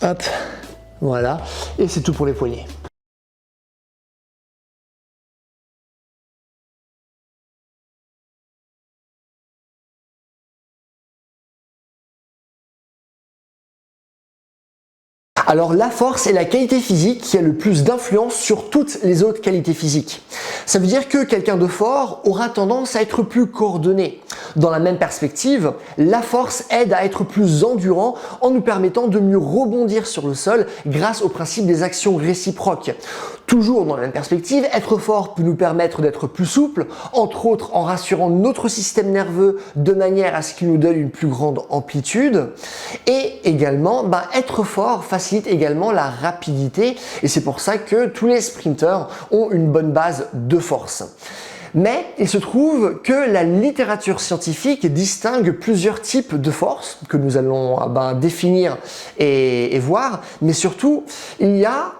hop, voilà, et c'est tout pour les poignets. Alors la force est la qualité physique qui a le plus d'influence sur toutes les autres qualités physiques. Ça veut dire que quelqu'un de fort aura tendance à être plus coordonné. Dans la même perspective, la force aide à être plus endurant en nous permettant de mieux rebondir sur le sol grâce au principe des actions réciproques. Toujours dans la même perspective, être fort peut nous permettre d'être plus souple, entre autres en rassurant notre système nerveux de manière à ce qu'il nous donne une plus grande amplitude. Et également, être fort facilite également la rapidité et c'est pour ça que tous les sprinteurs ont une bonne base de force. Mais il se trouve que la littérature scientifique distingue plusieurs types de force que nous allons définir et voir, mais surtout il y a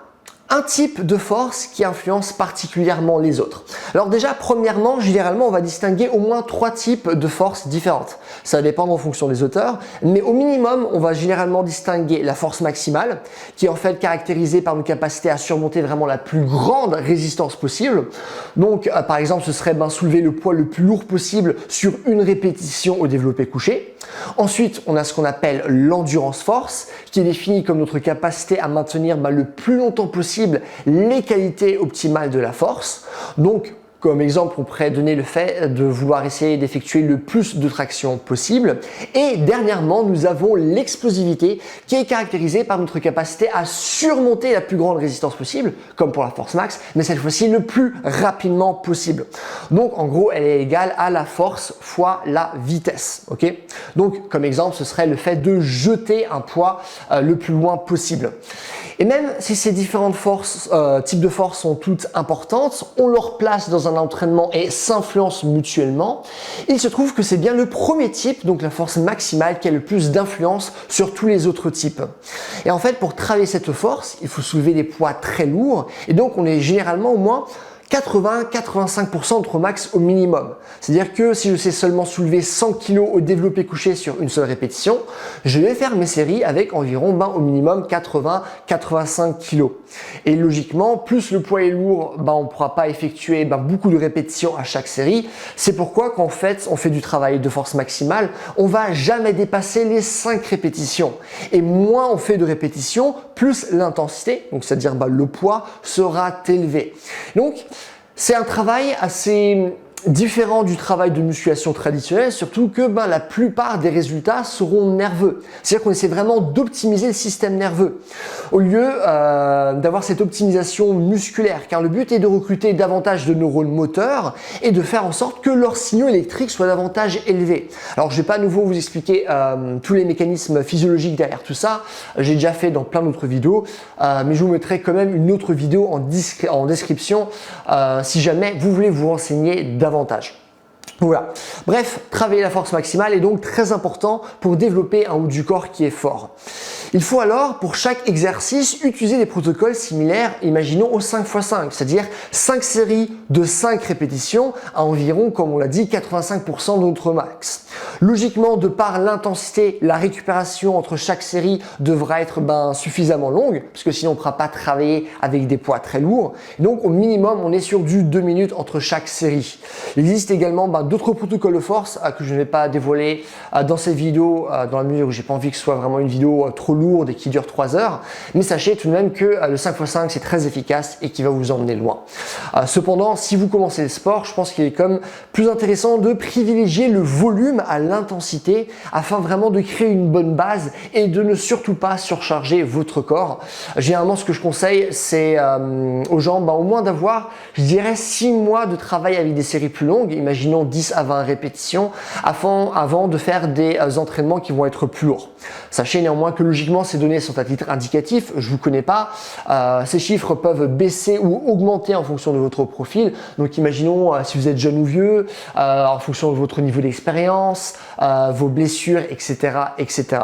un type de force qui influence particulièrement les autres. Alors déjà, premièrement, généralement, on va distinguer au moins 3 types de forces différentes. Ça va dépendre en fonction des auteurs, mais au minimum, on va généralement distinguer la force maximale, qui est en fait caractérisée par nos capacités à surmonter vraiment la plus grande résistance possible. Donc, par exemple, ce serait soulever le poids le plus lourd possible sur une répétition au développé couché. Ensuite, on a ce qu'on appelle l'endurance force, qui est définie comme notre capacité à maintenir le plus longtemps possible les qualités optimales de la force. Donc, comme exemple, on pourrait donner le fait de vouloir essayer d'effectuer le plus de traction possible. Et dernièrement, nous avons l'explosivité qui est caractérisée par notre capacité à surmonter la plus grande résistance possible, comme pour la force max, mais cette fois-ci le plus rapidement possible. Donc, en gros, elle est égale à la force fois la vitesse. Ok? Donc, comme exemple, ce serait le fait de jeter un poids le plus loin possible. Et même si ces différentes types de forces sont toutes importantes, on leur place dans un entraînement et s'influencent mutuellement, il se trouve que c'est bien le premier type, donc la force maximale, qui a le plus d'influence sur tous les autres types. Et en fait, pour travailler cette force, il faut soulever des poids très lourds, et donc on est généralement au moins 80-85% de notre max au minimum. C'est-à-dire que si je sais seulement soulever 100 kg au développé couché sur une seule répétition, je vais faire mes séries avec environ au minimum 80-85 kg. Et logiquement, plus le poids est lourd, on ne pourra pas effectuer beaucoup de répétitions à chaque série. C'est pourquoi quand on fait du travail de force maximale, on va jamais dépasser les 5 répétitions. Et moins on fait de répétitions, plus l'intensité, donc c'est-à-dire le poids, sera élevé. Donc, c'est un travail assez différent du travail de musculation traditionnel, surtout que la plupart des résultats seront nerveux. C'est-à-dire qu'on essaie vraiment d'optimiser le système nerveux au lieu d'avoir cette optimisation musculaire, car le but est de recruter davantage de neurones moteurs et de faire en sorte que leurs signaux électriques soient davantage élevés. Alors je ne vais pas à nouveau vous expliquer tous les mécanismes physiologiques derrière tout ça, j'ai déjà fait dans plein d'autres vidéos, mais je vous mettrai quand même une autre vidéo en description si jamais vous voulez vous renseigner davantage. Voilà. Bref, travailler la force maximale est donc très important pour développer un haut du corps qui est fort. Il faut alors, pour chaque exercice, utiliser des protocoles similaires, imaginons au 5x5, c'est-à-dire 5 séries de 5 répétitions à environ, comme on l'a dit, 85% de notre max. Logiquement, de par l'intensité, la récupération entre chaque série devra être suffisamment longue, parce que sinon on ne pourra pas travailler avec des poids très lourds. Donc au minimum, on est sur du 2 minutes entre chaque série. Il existe également d'autres protocoles de force que je ne vais pas dévoiler dans cette vidéo, dans la mesure où j'ai pas envie que ce soit vraiment une vidéo trop lourde et qui dure 3 heures. Mais sachez tout de même que le 5x5 c'est très efficace et qui va vous emmener loin. Cependant, si vous commencez le sport, je pense qu'il est comme plus intéressant de privilégier le volume à l'intensité afin vraiment de créer une bonne base et de ne surtout pas surcharger votre corps. Généralement, ce que je conseille, c'est aux gens au moins d'avoir, je dirais, 6 mois de travail avec des séries plus longues, imaginons 10 à 20 répétitions, avant de faire des entraînements qui vont être plus lourds. Sachez néanmoins que logiquement, ces données sont à titre indicatif, je ne vous connais pas. Ces chiffres peuvent baisser ou augmenter en fonction de votre profil. Donc imaginons si vous êtes jeune ou vieux, en fonction de votre niveau d'expérience, vos blessures, etc., etc.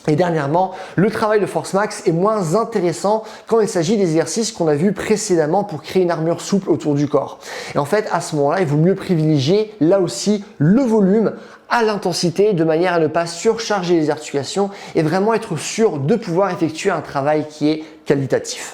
Et dernièrement, le travail de force max est moins intéressant quand il s'agit des exercices qu'on a vus précédemment pour créer une armure souple autour du corps. Et en fait, à ce moment-là, il vaut mieux privilégier là aussi le volume à l'intensité de manière à ne pas surcharger les articulations et vraiment être sûr de pouvoir effectuer un travail qui est qualitatif.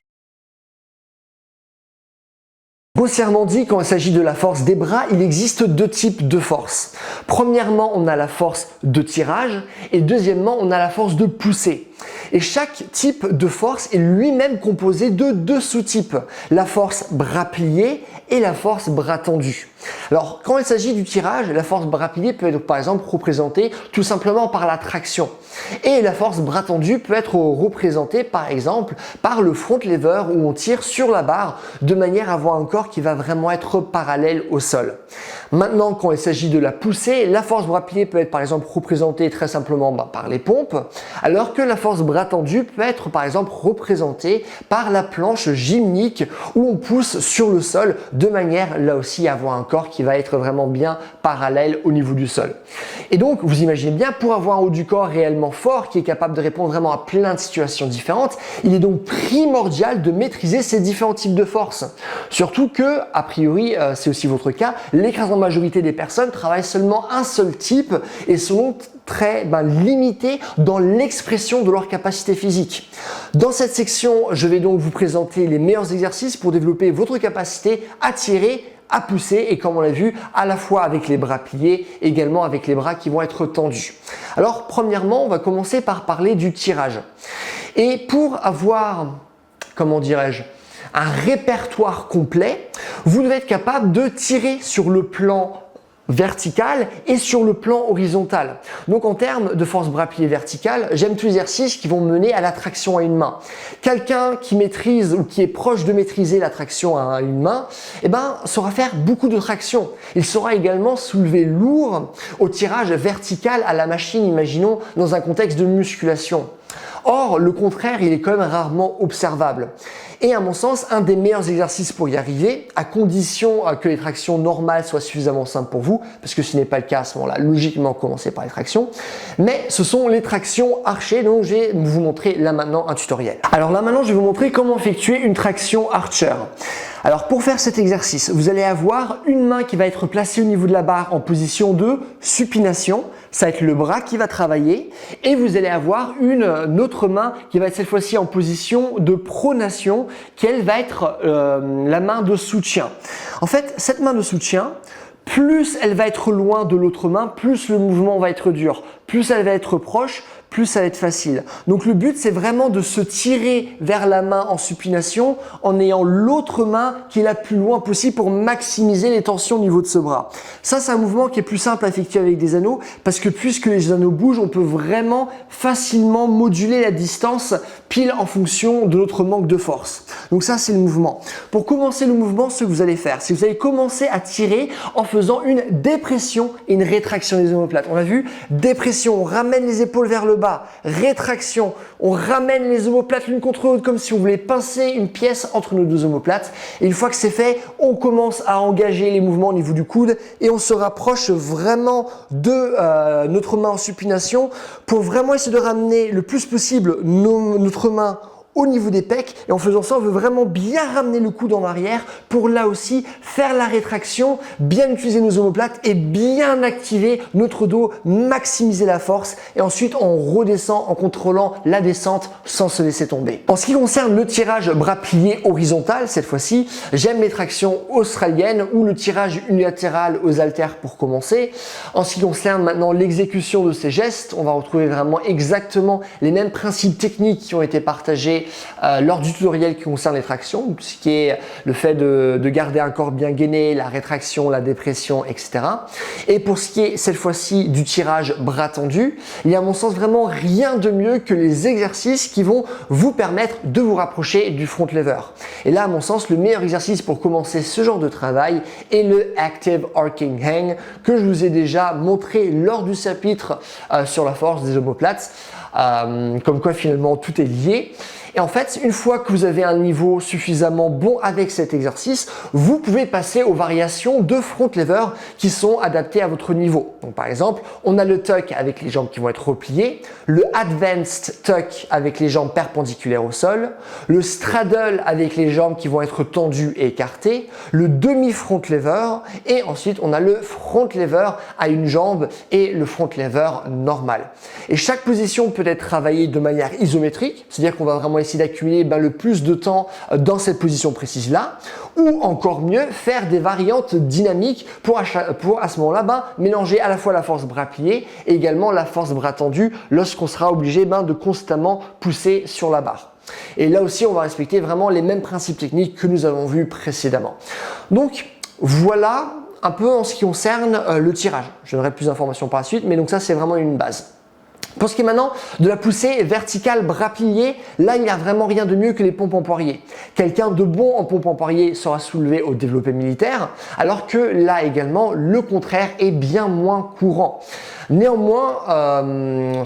Grossièrement dit, quand il s'agit de la force des bras, il existe 2 types de force. Premièrement, on a la force de tirage et deuxièmement, on a la force de poussée. Et chaque type de force est lui-même composé de 2 sous-types, la force bras plié et la force bras tendu. Alors, quand il s'agit du tirage, la force bras plié peut être par exemple représentée tout simplement par la traction. Et la force bras tendu peut être représentée par exemple par le front lever où on tire sur la barre de manière à avoir un corps qui va vraiment être parallèle au sol. Maintenant, quand il s'agit de la poussée, la force bras plié peut être par exemple représentée très simplement par les pompes, alors que la force bras tendu peut être par exemple représentée par la planche gymnique où on pousse sur le sol de manière là aussi à avoir un corps qui va être vraiment bien parallèle au niveau du sol. Et donc, vous imaginez bien, pour avoir un haut du corps réellement fort, qui est capable de répondre vraiment à plein de situations différentes, il est donc primordial de maîtriser ces différents types de forces. Surtout que, a priori, c'est aussi votre cas, l'écrasante majorité des personnes travaillent seulement un seul type et sont très limités dans l'expression de leur capacité physique. Dans cette section, je vais donc vous présenter les meilleurs exercices pour développer votre capacité à tirer, à pousser et comme on l'a vu, à la fois avec les bras pliés, également avec les bras qui vont être tendus. Alors premièrement, on va commencer par parler du tirage. Et pour avoir, comment dirais-je, un répertoire complet, vous devez être capable de tirer sur le plan vertical et sur le plan horizontal. Donc en termes de force bras plié verticale, j'aime tous les exercices qui vont mener à la traction à une main. Quelqu'un qui maîtrise ou qui est proche de maîtriser la traction à une main, saura faire beaucoup de traction. Il saura également soulever lourd au tirage vertical à la machine, imaginons dans un contexte de musculation. Or, le contraire, il est quand même rarement observable. Et à mon sens, un des meilleurs exercices pour y arriver, à condition que les tractions normales soient suffisamment simples pour vous, parce que ce n'est pas le cas à ce moment-là, logiquement commencez par les tractions, mais ce sont les tractions archer, donc je vais vous montrer là maintenant un tutoriel. Alors là maintenant, je vais vous montrer comment effectuer une traction archer. Alors pour faire cet exercice, vous allez avoir une main qui va être placée au niveau de la barre en position de supination, ça va être le bras qui va travailler, et vous allez avoir une autre main qui va être cette fois-ci en position de pronation, qu'elle va être la main de soutien. En fait, cette main de soutien, plus elle va être loin de l'autre main, plus le mouvement va être dur. Plus elle va être proche, plus ça va être facile. Donc le but, c'est vraiment de se tirer vers la main en supination en ayant l'autre main qui est la plus loin possible pour maximiser les tensions au niveau de ce bras. Ça, c'est un mouvement qui est plus simple à effectuer avec des anneaux parce que puisque les anneaux bougent, on peut vraiment facilement moduler la distance pile en fonction de notre manque de force. Donc ça, c'est le mouvement. Pour commencer le mouvement, ce que vous allez faire, c'est que vous allez commencer à tirer en faisant une dépression et une rétraction des omoplates. On a vu, dépression, on ramène les épaules vers le bas, rétraction, on ramène les omoplates l'une contre l'autre comme si on voulait pincer une pièce entre nos deux omoplates. Et une fois que c'est fait, on commence à engager les mouvements au niveau du coude et on se rapproche vraiment de notre main en supination pour vraiment essayer de ramener le plus possible notre main au niveau des pecs, et en faisant ça, on veut vraiment bien ramener le coude en arrière pour là aussi faire la rétraction, bien utiliser nos omoplates et bien activer notre dos, maximiser la force, et ensuite on redescend en contrôlant la descente sans se laisser tomber. En ce qui concerne le tirage bras pliés horizontal, cette fois-ci, j'aime les tractions australiennes ou le tirage unilatéral aux haltères pour commencer. En ce qui concerne maintenant l'exécution de ces gestes, on va retrouver vraiment exactement les mêmes principes techniques qui ont été partagés lors du tutoriel qui concerne les tractions, ce qui est le fait de garder un corps bien gainé, la rétraction, la dépression, etc. Et pour ce qui est cette fois-ci du tirage bras tendu, il y a à mon sens vraiment rien de mieux que les exercices qui vont vous permettre de vous rapprocher du front lever. Et là, à mon sens, le meilleur exercice pour commencer ce genre de travail est le Active Arcing Hang que je vous ai déjà montré lors du chapitre sur la force des omoplates. Comme quoi finalement tout est lié. Et en fait, une fois que vous avez un niveau suffisamment bon avec cet exercice, vous pouvez passer aux variations de front lever qui sont adaptées à votre niveau. Donc par exemple, on a le tuck avec les jambes qui vont être repliées, le advanced tuck avec les jambes perpendiculaires au sol, le straddle avec les jambes qui vont être tendues et écartées, le demi front lever et ensuite on a le front lever à une jambe et le front lever normal. Et chaque position peut être travaillée de manière isométrique, c'est-à-dire qu'on va vraiment essayer d'accumuler le plus de temps dans cette position précise-là, ou encore mieux, faire des variantes dynamiques pour à ce moment-là mélanger à la fois la force bras pliés et également la force bras tendus lorsqu'on sera obligé de constamment pousser sur la barre. Et là aussi, on va respecter vraiment les mêmes principes techniques que nous avons vus précédemment. Donc, voilà un peu en ce qui concerne le tirage. Je donnerai plus d'informations par la suite, mais donc ça, c'est vraiment une base. Pour ce qui est maintenant de la poussée verticale bras pliés, là il n'y a vraiment rien de mieux que les pompes en poirier. Quelqu'un de bon en pompes en poirier sera soulevé au développé militaire, alors que là également le contraire est bien moins courant. Néanmoins,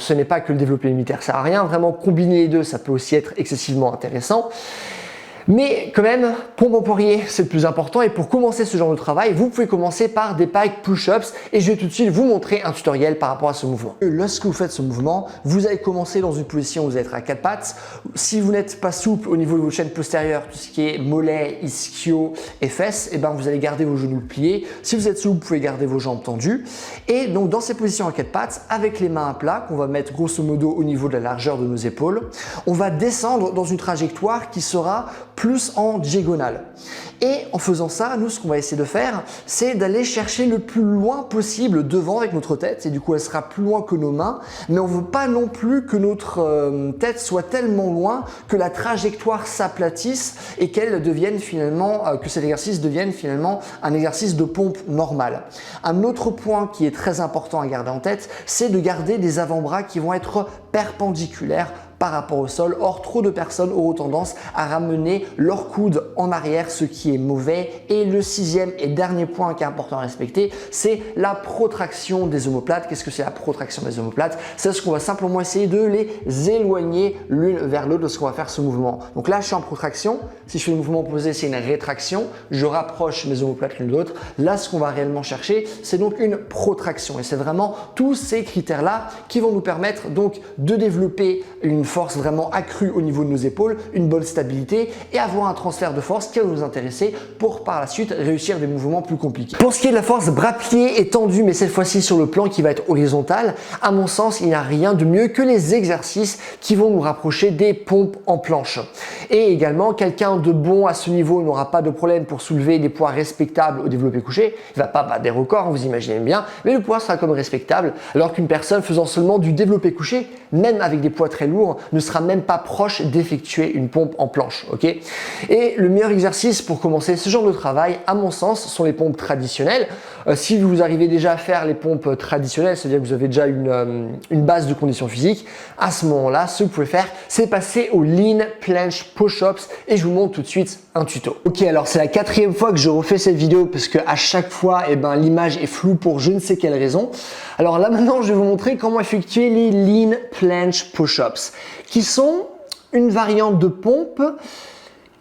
ce n'est pas que le développé militaire sert à rien, vraiment combiner les deux ça peut aussi être excessivement intéressant. Mais quand même, pompe en poirier, c'est le plus important. Et pour commencer ce genre de travail, vous pouvez commencer par des pike push-ups. Et je vais tout de suite vous montrer un tutoriel par rapport à ce mouvement. Lorsque vous faites ce mouvement, vous allez commencer dans une position où vous allez être à quatre pattes. Si vous n'êtes pas souple au niveau de vos chaînes postérieures, tout ce qui est mollets, ischio et fesses, vous allez garder vos genoux pliés. Si vous êtes souple, vous pouvez garder vos jambes tendues. Et donc dans ces positions à quatre pattes, avec les mains à plat, qu'on va mettre grosso modo au niveau de la largeur de nos épaules, on va descendre dans une trajectoire qui sera plus en diagonale. Et en faisant ça, nous, ce qu'on va essayer de faire, c'est d'aller chercher le plus loin possible devant avec notre tête. Et du coup, elle sera plus loin que nos mains. Mais on ne veut pas non plus que notre tête soit tellement loin que la trajectoire s'aplatisse et qu'elle devienne finalement, que cet exercice devienne finalement un exercice de pompe normal. Un autre point qui est très important à garder en tête, c'est de garder des avant-bras qui vont être perpendiculaires par rapport au sol. Or, trop de personnes auront tendance à ramener leur coude en arrière, ce qui est mauvais. Et le sixième et dernier point qui est important à respecter, c'est la protraction des omoplates. Qu'est-ce que c'est la protraction des omoplates? C'est ce qu'on va simplement essayer de les éloigner l'une vers l'autre lorsqu'on va faire ce mouvement. Donc là, je suis en protraction. Si je fais le mouvement opposé, c'est une rétraction. Je rapproche mes omoplates l'une de l'autre. Là, ce qu'on va réellement chercher, c'est donc une protraction. Et c'est vraiment tous ces critères-là qui vont nous permettre donc de développer une force vraiment accrue au niveau de nos épaules, une bonne stabilité et avoir un transfert de force qui va nous intéresser pour par la suite réussir des mouvements plus compliqués. Pour ce qui est de la force bras-pieds étendue, mais cette fois-ci sur le plan qui va être horizontal, à mon sens, il n'y a rien de mieux que les exercices qui vont nous rapprocher des pompes en planche. Et également, quelqu'un de bon à ce niveau n'aura pas de problème pour soulever des poids respectables au développé couché. Il ne va pas battre des records, vous imaginez bien, mais le poids sera comme respectable, alors qu'une personne faisant seulement du développé couché, même avec des poids très lourds, ne sera même pas proche d'effectuer une pompe en planche. Okay, et le meilleur exercice pour commencer ce genre de travail, à mon sens, sont les pompes traditionnelles. Si vous arrivez déjà à faire les pompes traditionnelles, c'est-à-dire que vous avez déjà une base de condition physique, à ce moment-là, ce que vous pouvez faire, c'est passer au lean planche push-ups et je vous montre tout de suite un tuto. Ok, alors c'est la 4e fois que je refais cette vidéo parce que à chaque fois, l'image est floue pour je ne sais quelle raison. Alors là maintenant, je vais vous montrer comment effectuer les lean planche push-ups, qui sont une variante de pompe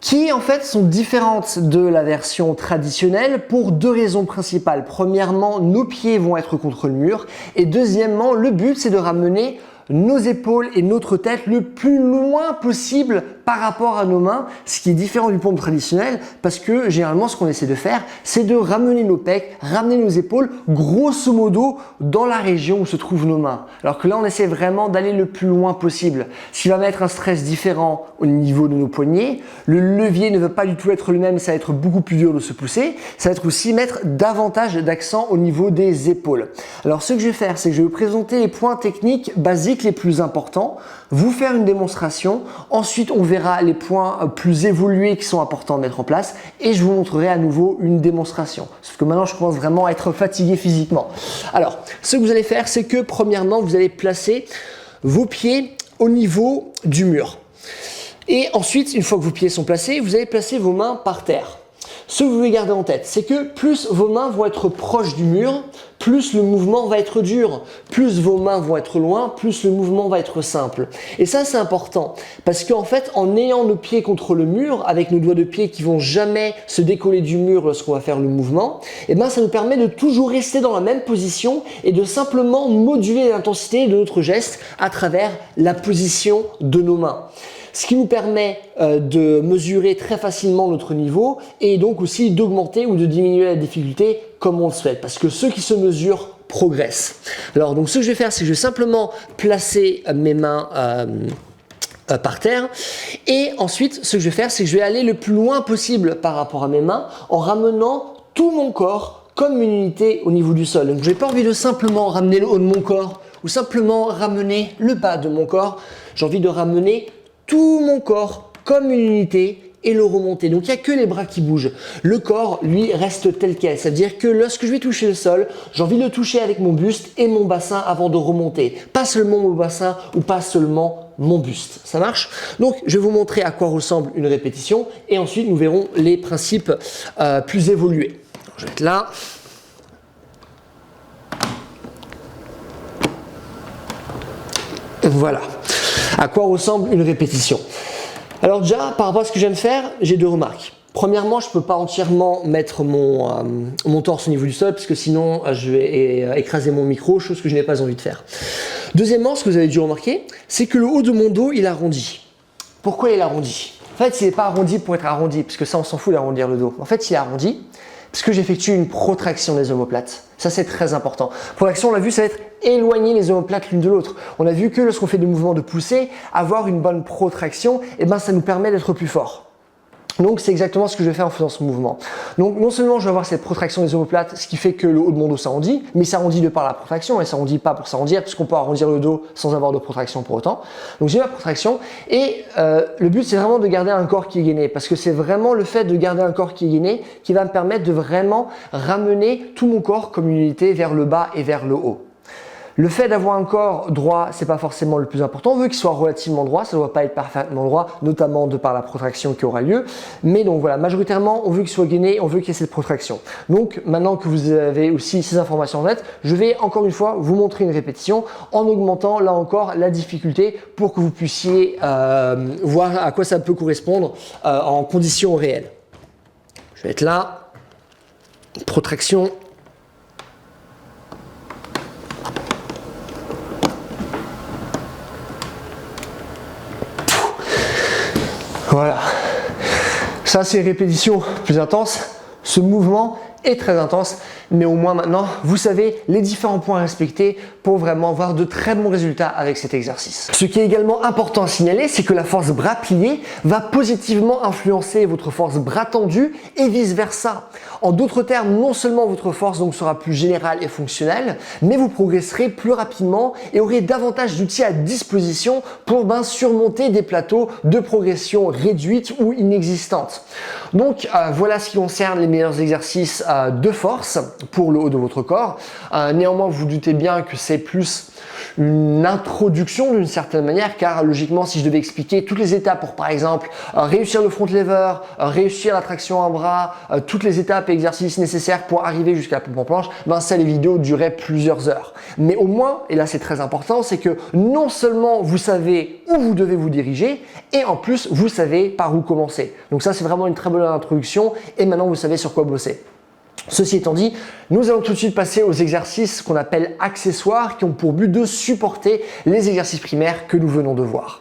qui en fait sont différentes de la version traditionnelle pour 2 raisons principales. Premièrement, nos pieds vont être contre le mur et deuxièmement, le but c'est de ramener nos épaules et notre tête le plus loin possible par rapport à nos mains, ce qui est différent du pompe traditionnel parce que généralement ce qu'on essaie de faire, c'est de ramener nos pecs, ramener nos épaules grosso modo dans la région où se trouvent nos mains. Alors que là on essaie vraiment d'aller le plus loin possible, ce qui va mettre un stress différent au niveau de nos poignets. Le levier ne va pas du tout être le même, ça va être beaucoup plus dur de se pousser, ça va être aussi mettre davantage d'accent au niveau des épaules. Alors ce que je vais faire, c'est que je vais vous présenter les points techniques basiques les plus importants, vous faire une démonstration, ensuite on verra les points plus évolués qui sont importants à mettre en place et je vous montrerai à nouveau une démonstration. Sauf que maintenant je commence vraiment à être fatigué physiquement. Alors, ce que vous allez faire, c'est que premièrement, vous allez placer vos pieds au niveau du mur. Et ensuite, une fois que vos pieds sont placés, vous allez placer vos mains par terre. Ce que vous devez garder en tête, c'est que plus vos mains vont être proches du mur, plus le mouvement va être dur. Plus vos mains vont être loin, plus le mouvement va être simple. Et ça, c'est important parce qu'en fait, en ayant nos pieds contre le mur, avec nos doigts de pied qui vont jamais se décoller du mur lorsqu'on va faire le mouvement, ça nous permet de toujours rester dans la même position et de simplement moduler l'intensité de notre geste à travers la position de nos mains. Ce qui nous permet de mesurer très facilement notre niveau et donc aussi d'augmenter ou de diminuer la difficulté comme on le souhaite parce que ceux qui se mesurent progressent. Alors donc ce que je vais faire, c'est que je vais simplement placer mes mains par terre et ensuite ce que je vais faire, c'est que je vais aller le plus loin possible par rapport à mes mains en ramenant tout mon corps comme une unité au niveau du sol. Donc je n'ai pas envie de simplement ramener le haut de mon corps ou simplement ramener le bas de mon corps, j'ai envie de ramener tout mon corps comme une unité et le remonter. Donc il n'y a que les bras qui bougent. Le corps, lui, reste tel quel. C'est-à-dire que lorsque je vais toucher le sol, j'ai envie de le toucher avec mon buste et mon bassin avant de remonter. Pas seulement mon bassin ou pas seulement mon buste. Ça marche? Donc je vais vous montrer à quoi ressemble une répétition et ensuite nous verrons les principes plus évolués. Alors, je vais être là. Voilà. À quoi ressemble une répétition? Alors déjà, par rapport à ce que je viens de faire, j'ai 2 remarques. Premièrement, je ne peux pas entièrement mettre mon torse au niveau du sol parce que sinon je vais écraser mon micro, chose que je n'ai pas envie de faire. Deuxièmement, ce que vous avez dû remarquer, c'est que le haut de mon dos, il arrondit. Pourquoi il arrondit? En fait, il n'est pas arrondi pour être arrondi, parce que ça, on s'en fout d'arrondir le dos. En fait, il est arrondi parce que j'effectue une protraction des omoplates. Ça, c'est très important. Protraction, on l'a vu, ça va être éloigner les omoplates l'une de l'autre. On a vu que lorsqu'on fait des mouvements de poussée, avoir une bonne protraction, ça nous permet d'être plus fort. Donc c'est exactement ce que je vais faire en faisant ce mouvement. Donc non seulement je vais avoir cette protraction des omoplates, ce qui fait que le haut de mon dos s'arrondit, mais s'arrondit de par la protraction et s'arrondit pas pour s'arrondir, puisqu'on peut arrondir le dos sans avoir de protraction pour autant. Donc j'ai ma protraction et le but c'est vraiment de garder un corps qui est gainé, parce que c'est vraiment le fait de garder un corps qui est gainé qui va me permettre de vraiment ramener tout mon corps comme une unité vers le bas et vers le haut. Le fait d'avoir un corps droit, c'est pas forcément le plus important. On veut qu'il soit relativement droit, ça ne doit pas être parfaitement droit, notamment de par la protraction qui aura lieu. Mais donc voilà, majoritairement, on veut qu'il soit gainé, on veut qu'il y ait cette protraction. Donc maintenant que vous avez aussi ces informations en tête, je vais encore une fois vous montrer une répétition en augmentant là encore la difficulté pour que vous puissiez voir à quoi ça peut correspondre en conditions réelles. Je vais être là, protraction. Voilà. Ça, c'est une répétition plus intense. Ce mouvement est très intense, mais au moins maintenant, vous savez les différents points à respecter pour vraiment avoir de très bons résultats avec cet exercice. Ce qui est également important à signaler, c'est que la force bras plié va positivement influencer votre force bras tendu et vice versa. En d'autres termes, non seulement votre force donc sera plus générale et fonctionnelle, mais vous progresserez plus rapidement et aurez davantage d'outils à disposition pour surmonter des plateaux de progression réduites ou inexistantes. Donc voilà ce qui concerne les meilleurs exercices de force pour le haut de votre corps. Néanmoins, vous vous doutez bien que c'est plus une introduction d'une certaine manière, car logiquement, si je devais expliquer toutes les étapes pour par exemple réussir le front lever, réussir la traction à bras, toutes les étapes et exercices nécessaires pour arriver jusqu'à la pompe en planche, ça, les vidéos dureraient plusieurs heures. Mais au moins, et là c'est très important, c'est que non seulement vous savez où vous devez vous diriger, et en plus vous savez par où commencer. Donc ça, c'est vraiment une très bonne introduction, et maintenant vous savez sur quoi bosser. Ceci étant dit, nous allons tout de suite passer aux exercices qu'on appelle accessoires qui ont pour but de supporter les exercices primaires que nous venons de voir.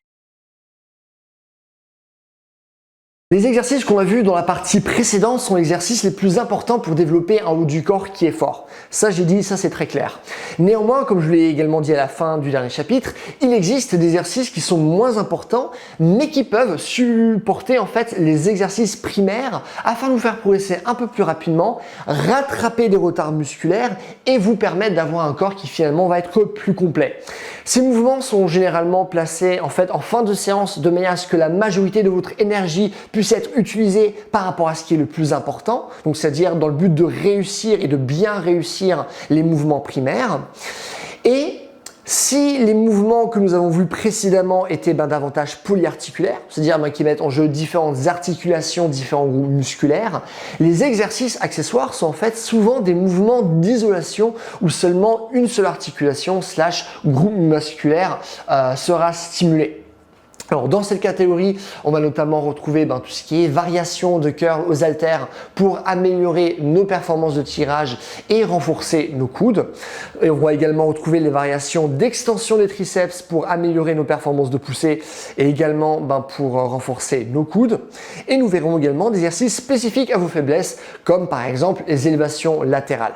Les exercices qu'on a vus dans la partie précédente sont les exercices les plus importants pour développer un haut du corps qui est fort. Ça, j'ai dit, ça c'est très clair. Néanmoins, comme je l'ai également dit à la fin du dernier chapitre, il existe des exercices qui sont moins importants, mais qui peuvent supporter en fait les exercices primaires afin de vous faire progresser un peu plus rapidement, rattraper des retards musculaires et vous permettre d'avoir un corps qui finalement va être plus complet. Ces mouvements sont généralement placés en fait en fin de séance de manière à ce que la majorité de votre énergie puisse être utilisée par rapport à ce qui est le plus important, donc c'est-à-dire dans le but de réussir et de bien réussir les mouvements primaires. Et si les mouvements que nous avons vus précédemment étaient davantage polyarticulaires, c'est-à-dire qui mettent en jeu différentes articulations, différents groupes musculaires, les exercices accessoires sont en fait souvent des mouvements d'isolation où seulement une seule articulation / groupe musculaire sera stimulé. Alors dans cette catégorie, on va notamment retrouver tout ce qui est variation de curl aux haltères pour améliorer nos performances de tirage et renforcer nos coudes. Et on va également retrouver les variations d'extension des triceps pour améliorer nos performances de poussée et également pour renforcer nos coudes. Et nous verrons également des exercices spécifiques à vos faiblesses comme par exemple les élévations latérales.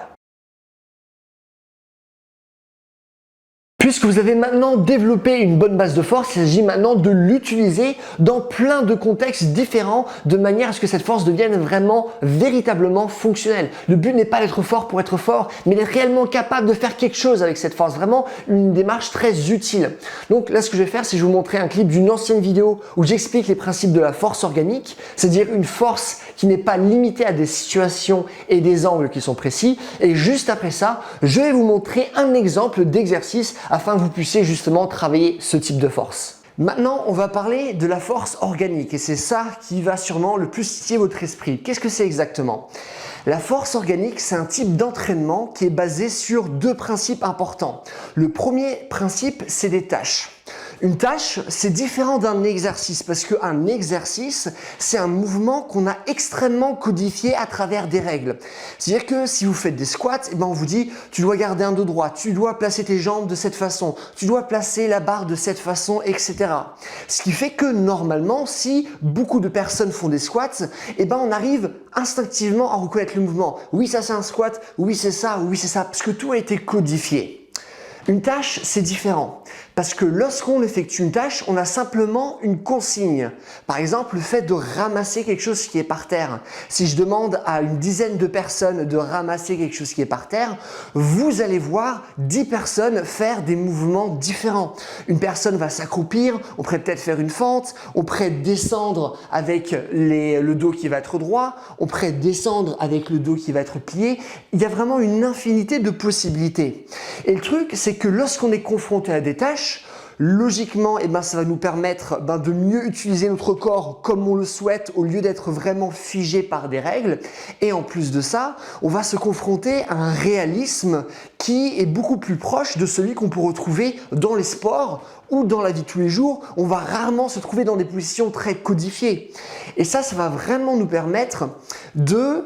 Puisque vous avez maintenant développé une bonne base de force, il s'agit maintenant de l'utiliser dans plein de contextes différents de manière à ce que cette force devienne vraiment, véritablement fonctionnelle. Le but n'est pas d'être fort pour être fort, mais d'être réellement capable de faire quelque chose avec cette force. Vraiment une démarche très utile. Donc là, ce que je vais faire, c'est que je vais vous montrer un clip d'une ancienne vidéo où j'explique les principes de la force organique, c'est-à-dire une force qui n'est pas limitée à des situations et des angles qui sont précis. Et juste après ça, je vais vous montrer un exemple d'exercice afin que vous puissiez justement travailler ce type de force. Maintenant, on va parler de la force organique et c'est ça qui va sûrement le plus titiller votre esprit. Qu'est-ce que c'est exactement ? La force organique, c'est un type d'entraînement qui est basé sur deux principes importants. Le premier principe, c'est des tâches. Une tâche, c'est différent d'un exercice parce qu'un exercice, c'est un mouvement qu'on a extrêmement codifié à travers des règles. C'est-à-dire que si vous faites des squats, on vous dit tu dois garder un dos droit, tu dois placer tes jambes de cette façon, tu dois placer la barre de cette façon, etc. Ce qui fait que normalement, si beaucoup de personnes font des squats, on arrive instinctivement à reconnaître le mouvement. Oui, ça c'est un squat, oui c'est ça, oui c'est ça, parce que tout a été codifié. Une tâche, c'est différent. Parce que lorsqu'on effectue une tâche, on a simplement une consigne. Par exemple, le fait de ramasser quelque chose qui est par terre. Si je demande à une dizaine de personnes de ramasser quelque chose qui est par terre, vous allez voir 10 personnes faire des mouvements différents. Une personne va s'accroupir, on pourrait peut-être faire une fente, on pourrait descendre avec le dos qui va être droit, on pourrait descendre avec le dos qui va être plié. Il y a vraiment une infinité de possibilités. Et le truc, c'est que lorsqu'on est confronté à des tâches, logiquement, ça va nous permettre de mieux utiliser notre corps comme on le souhaite au lieu d'être vraiment figé par des règles. Et en plus de ça, on va se confronter à un réalisme qui est beaucoup plus proche de celui qu'on peut retrouver dans les sports ou dans la vie de tous les jours. On va rarement se trouver dans des positions très codifiées. Et ça va vraiment nous permettre de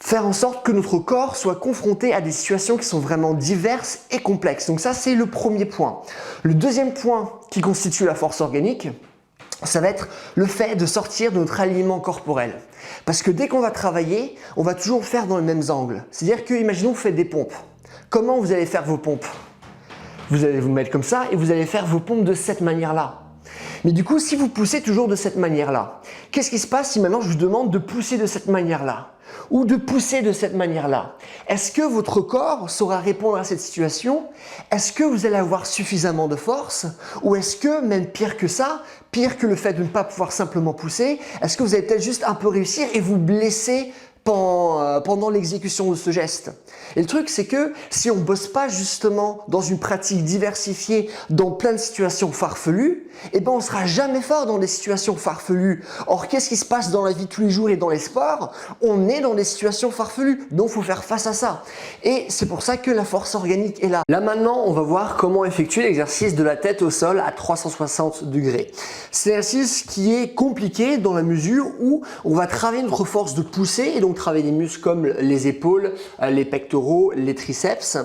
faire en sorte que notre corps soit confronté à des situations qui sont vraiment diverses et complexes. Donc ça, c'est le premier point. Le deuxième point qui constitue la force organique, ça va être le fait de sortir de notre alignement corporel. Parce que dès qu'on va travailler, on va toujours le faire dans les mêmes angles. C'est-à-dire que, imaginons que vous faites des pompes. Comment vous allez faire vos pompes? Vous allez vous mettre comme ça et vous allez faire vos pompes de cette manière-là. Mais du coup, si vous poussez toujours de cette manière-là, qu'est-ce qui se passe si maintenant je vous demande de pousser de cette manière-là? Ou de pousser de cette manière-là? Est-ce que votre corps saura répondre à cette situation? Est-ce que vous allez avoir suffisamment de force? Ou est-ce que, même pire que ça, pire que le fait de ne pas pouvoir simplement pousser, est-ce que vous allez peut-être juste un peu réussir et vous blesser pendant l'exécution de ce geste? Et le truc, c'est que si on ne bosse pas justement dans une pratique diversifiée, dans plein de situations farfelues, eh ben on ne sera jamais fort dans des situations farfelues. Or, qu'est-ce qui se passe dans la vie de tous les jours et dans les sports? On est dans des situations farfelues, donc il faut faire face à ça. Et c'est pour ça que la force organique est là. Là maintenant, on va voir comment effectuer l'exercice de la tête au sol à 360 degrés. C'est un exercice qui est compliqué dans la mesure où on va travailler notre force de poussée et donc travailler des muscles comme les épaules, les pectoraux, les triceps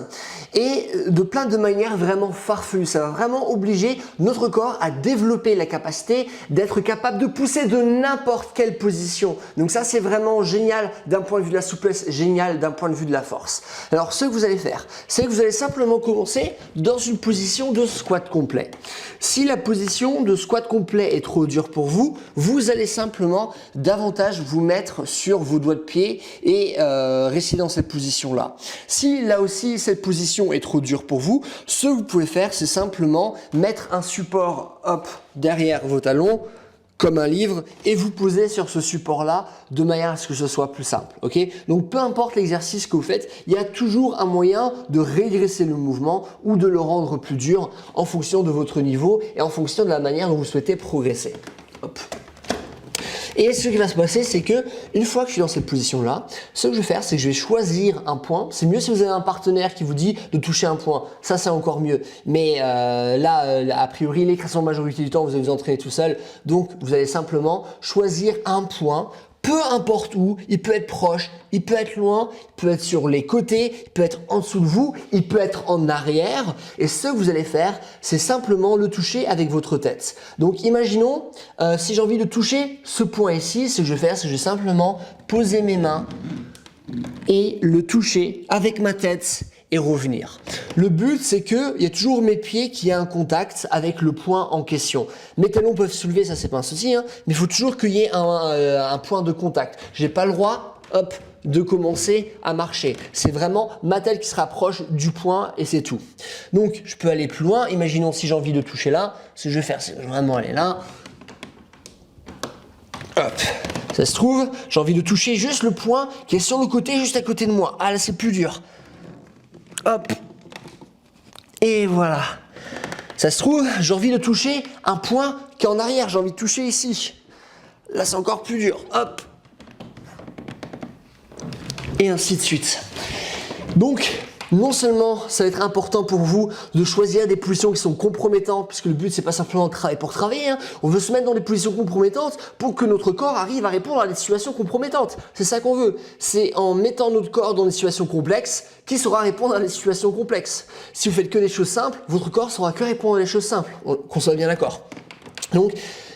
et de plein de manières vraiment farfelues. Ça va vraiment obliger notre corps à développer la capacité d'être capable de pousser de n'importe quelle position. Donc ça, c'est vraiment génial d'un point de vue de la souplesse, génial d'un point de vue de la force. Alors ce que vous allez faire, c'est que vous allez simplement commencer dans une position de squat complet. Si la position de squat complet est trop dure pour vous, vous allez simplement davantage vous mettre sur vos doigts de pied et rester dans cette position-là. Si là aussi cette position est trop dure pour vous, ce que vous pouvez faire, c'est simplement mettre un support derrière vos talons comme un livre et vous poser sur ce support-là de manière à ce que ce soit plus simple. Ok? Donc peu importe l'exercice que vous faites, il y a toujours un moyen de régresser le mouvement ou de le rendre plus dur en fonction de votre niveau et en fonction de la manière dont vous souhaitez progresser. Hop. Et ce qui va se passer, c'est que une fois que je suis dans cette position-là, ce que je vais faire, c'est que je vais choisir un point. C'est mieux si vous avez un partenaire qui vous dit de toucher un point. Ça, c'est encore mieux. Mais a priori, l'écrasante majorité du temps, vous allez vous entraîner tout seul. Donc, vous allez simplement choisir un point. Peu importe où, il peut être proche, il peut être loin, il peut être sur les côtés, il peut être en dessous de vous, il peut être en arrière. Et ce que vous allez faire, c'est simplement le toucher avec votre tête. Donc imaginons, si j'ai envie de toucher ce point ici, ce que je vais faire, c'est que je vais simplement poser mes mains et le toucher avec ma tête et revenir. Le but, c'est qu'il y a toujours mes pieds qui aient un contact avec le point en question. Mes talons peuvent se soulever, ça c'est pas un souci, hein, mais il faut toujours qu'il y ait un point de contact. J'ai pas le droit, de commencer à marcher. C'est vraiment ma tête qui se rapproche du point et c'est tout. Donc, je peux aller plus loin. Imaginons si j'ai envie de toucher là, ce que je vais faire, c'est vraiment aller là. Hop. Ça se trouve, j'ai envie de toucher juste le point qui est sur le côté, juste à côté de moi. Ah là, c'est plus dur. Hop. Et voilà. Ça se trouve, j'ai envie de toucher un point qui est en arrière. J'ai envie de toucher ici. Là, c'est encore plus dur. Hop. Et ainsi de suite. Donc, non seulement ça va être important pour vous de choisir des positions qui sont compromettantes, puisque le but c'est pas simplement de travailler pour travailler, hein. On veut se mettre dans des positions compromettantes pour que notre corps arrive à répondre à des situations compromettantes. C'est ça qu'on veut. C'est en mettant notre corps dans des situations complexes qu'il saura répondre à des situations complexes. Si vous faites que des choses simples, votre corps saura que répondre à des choses simples. Qu'on soit bien d'accord. Donc,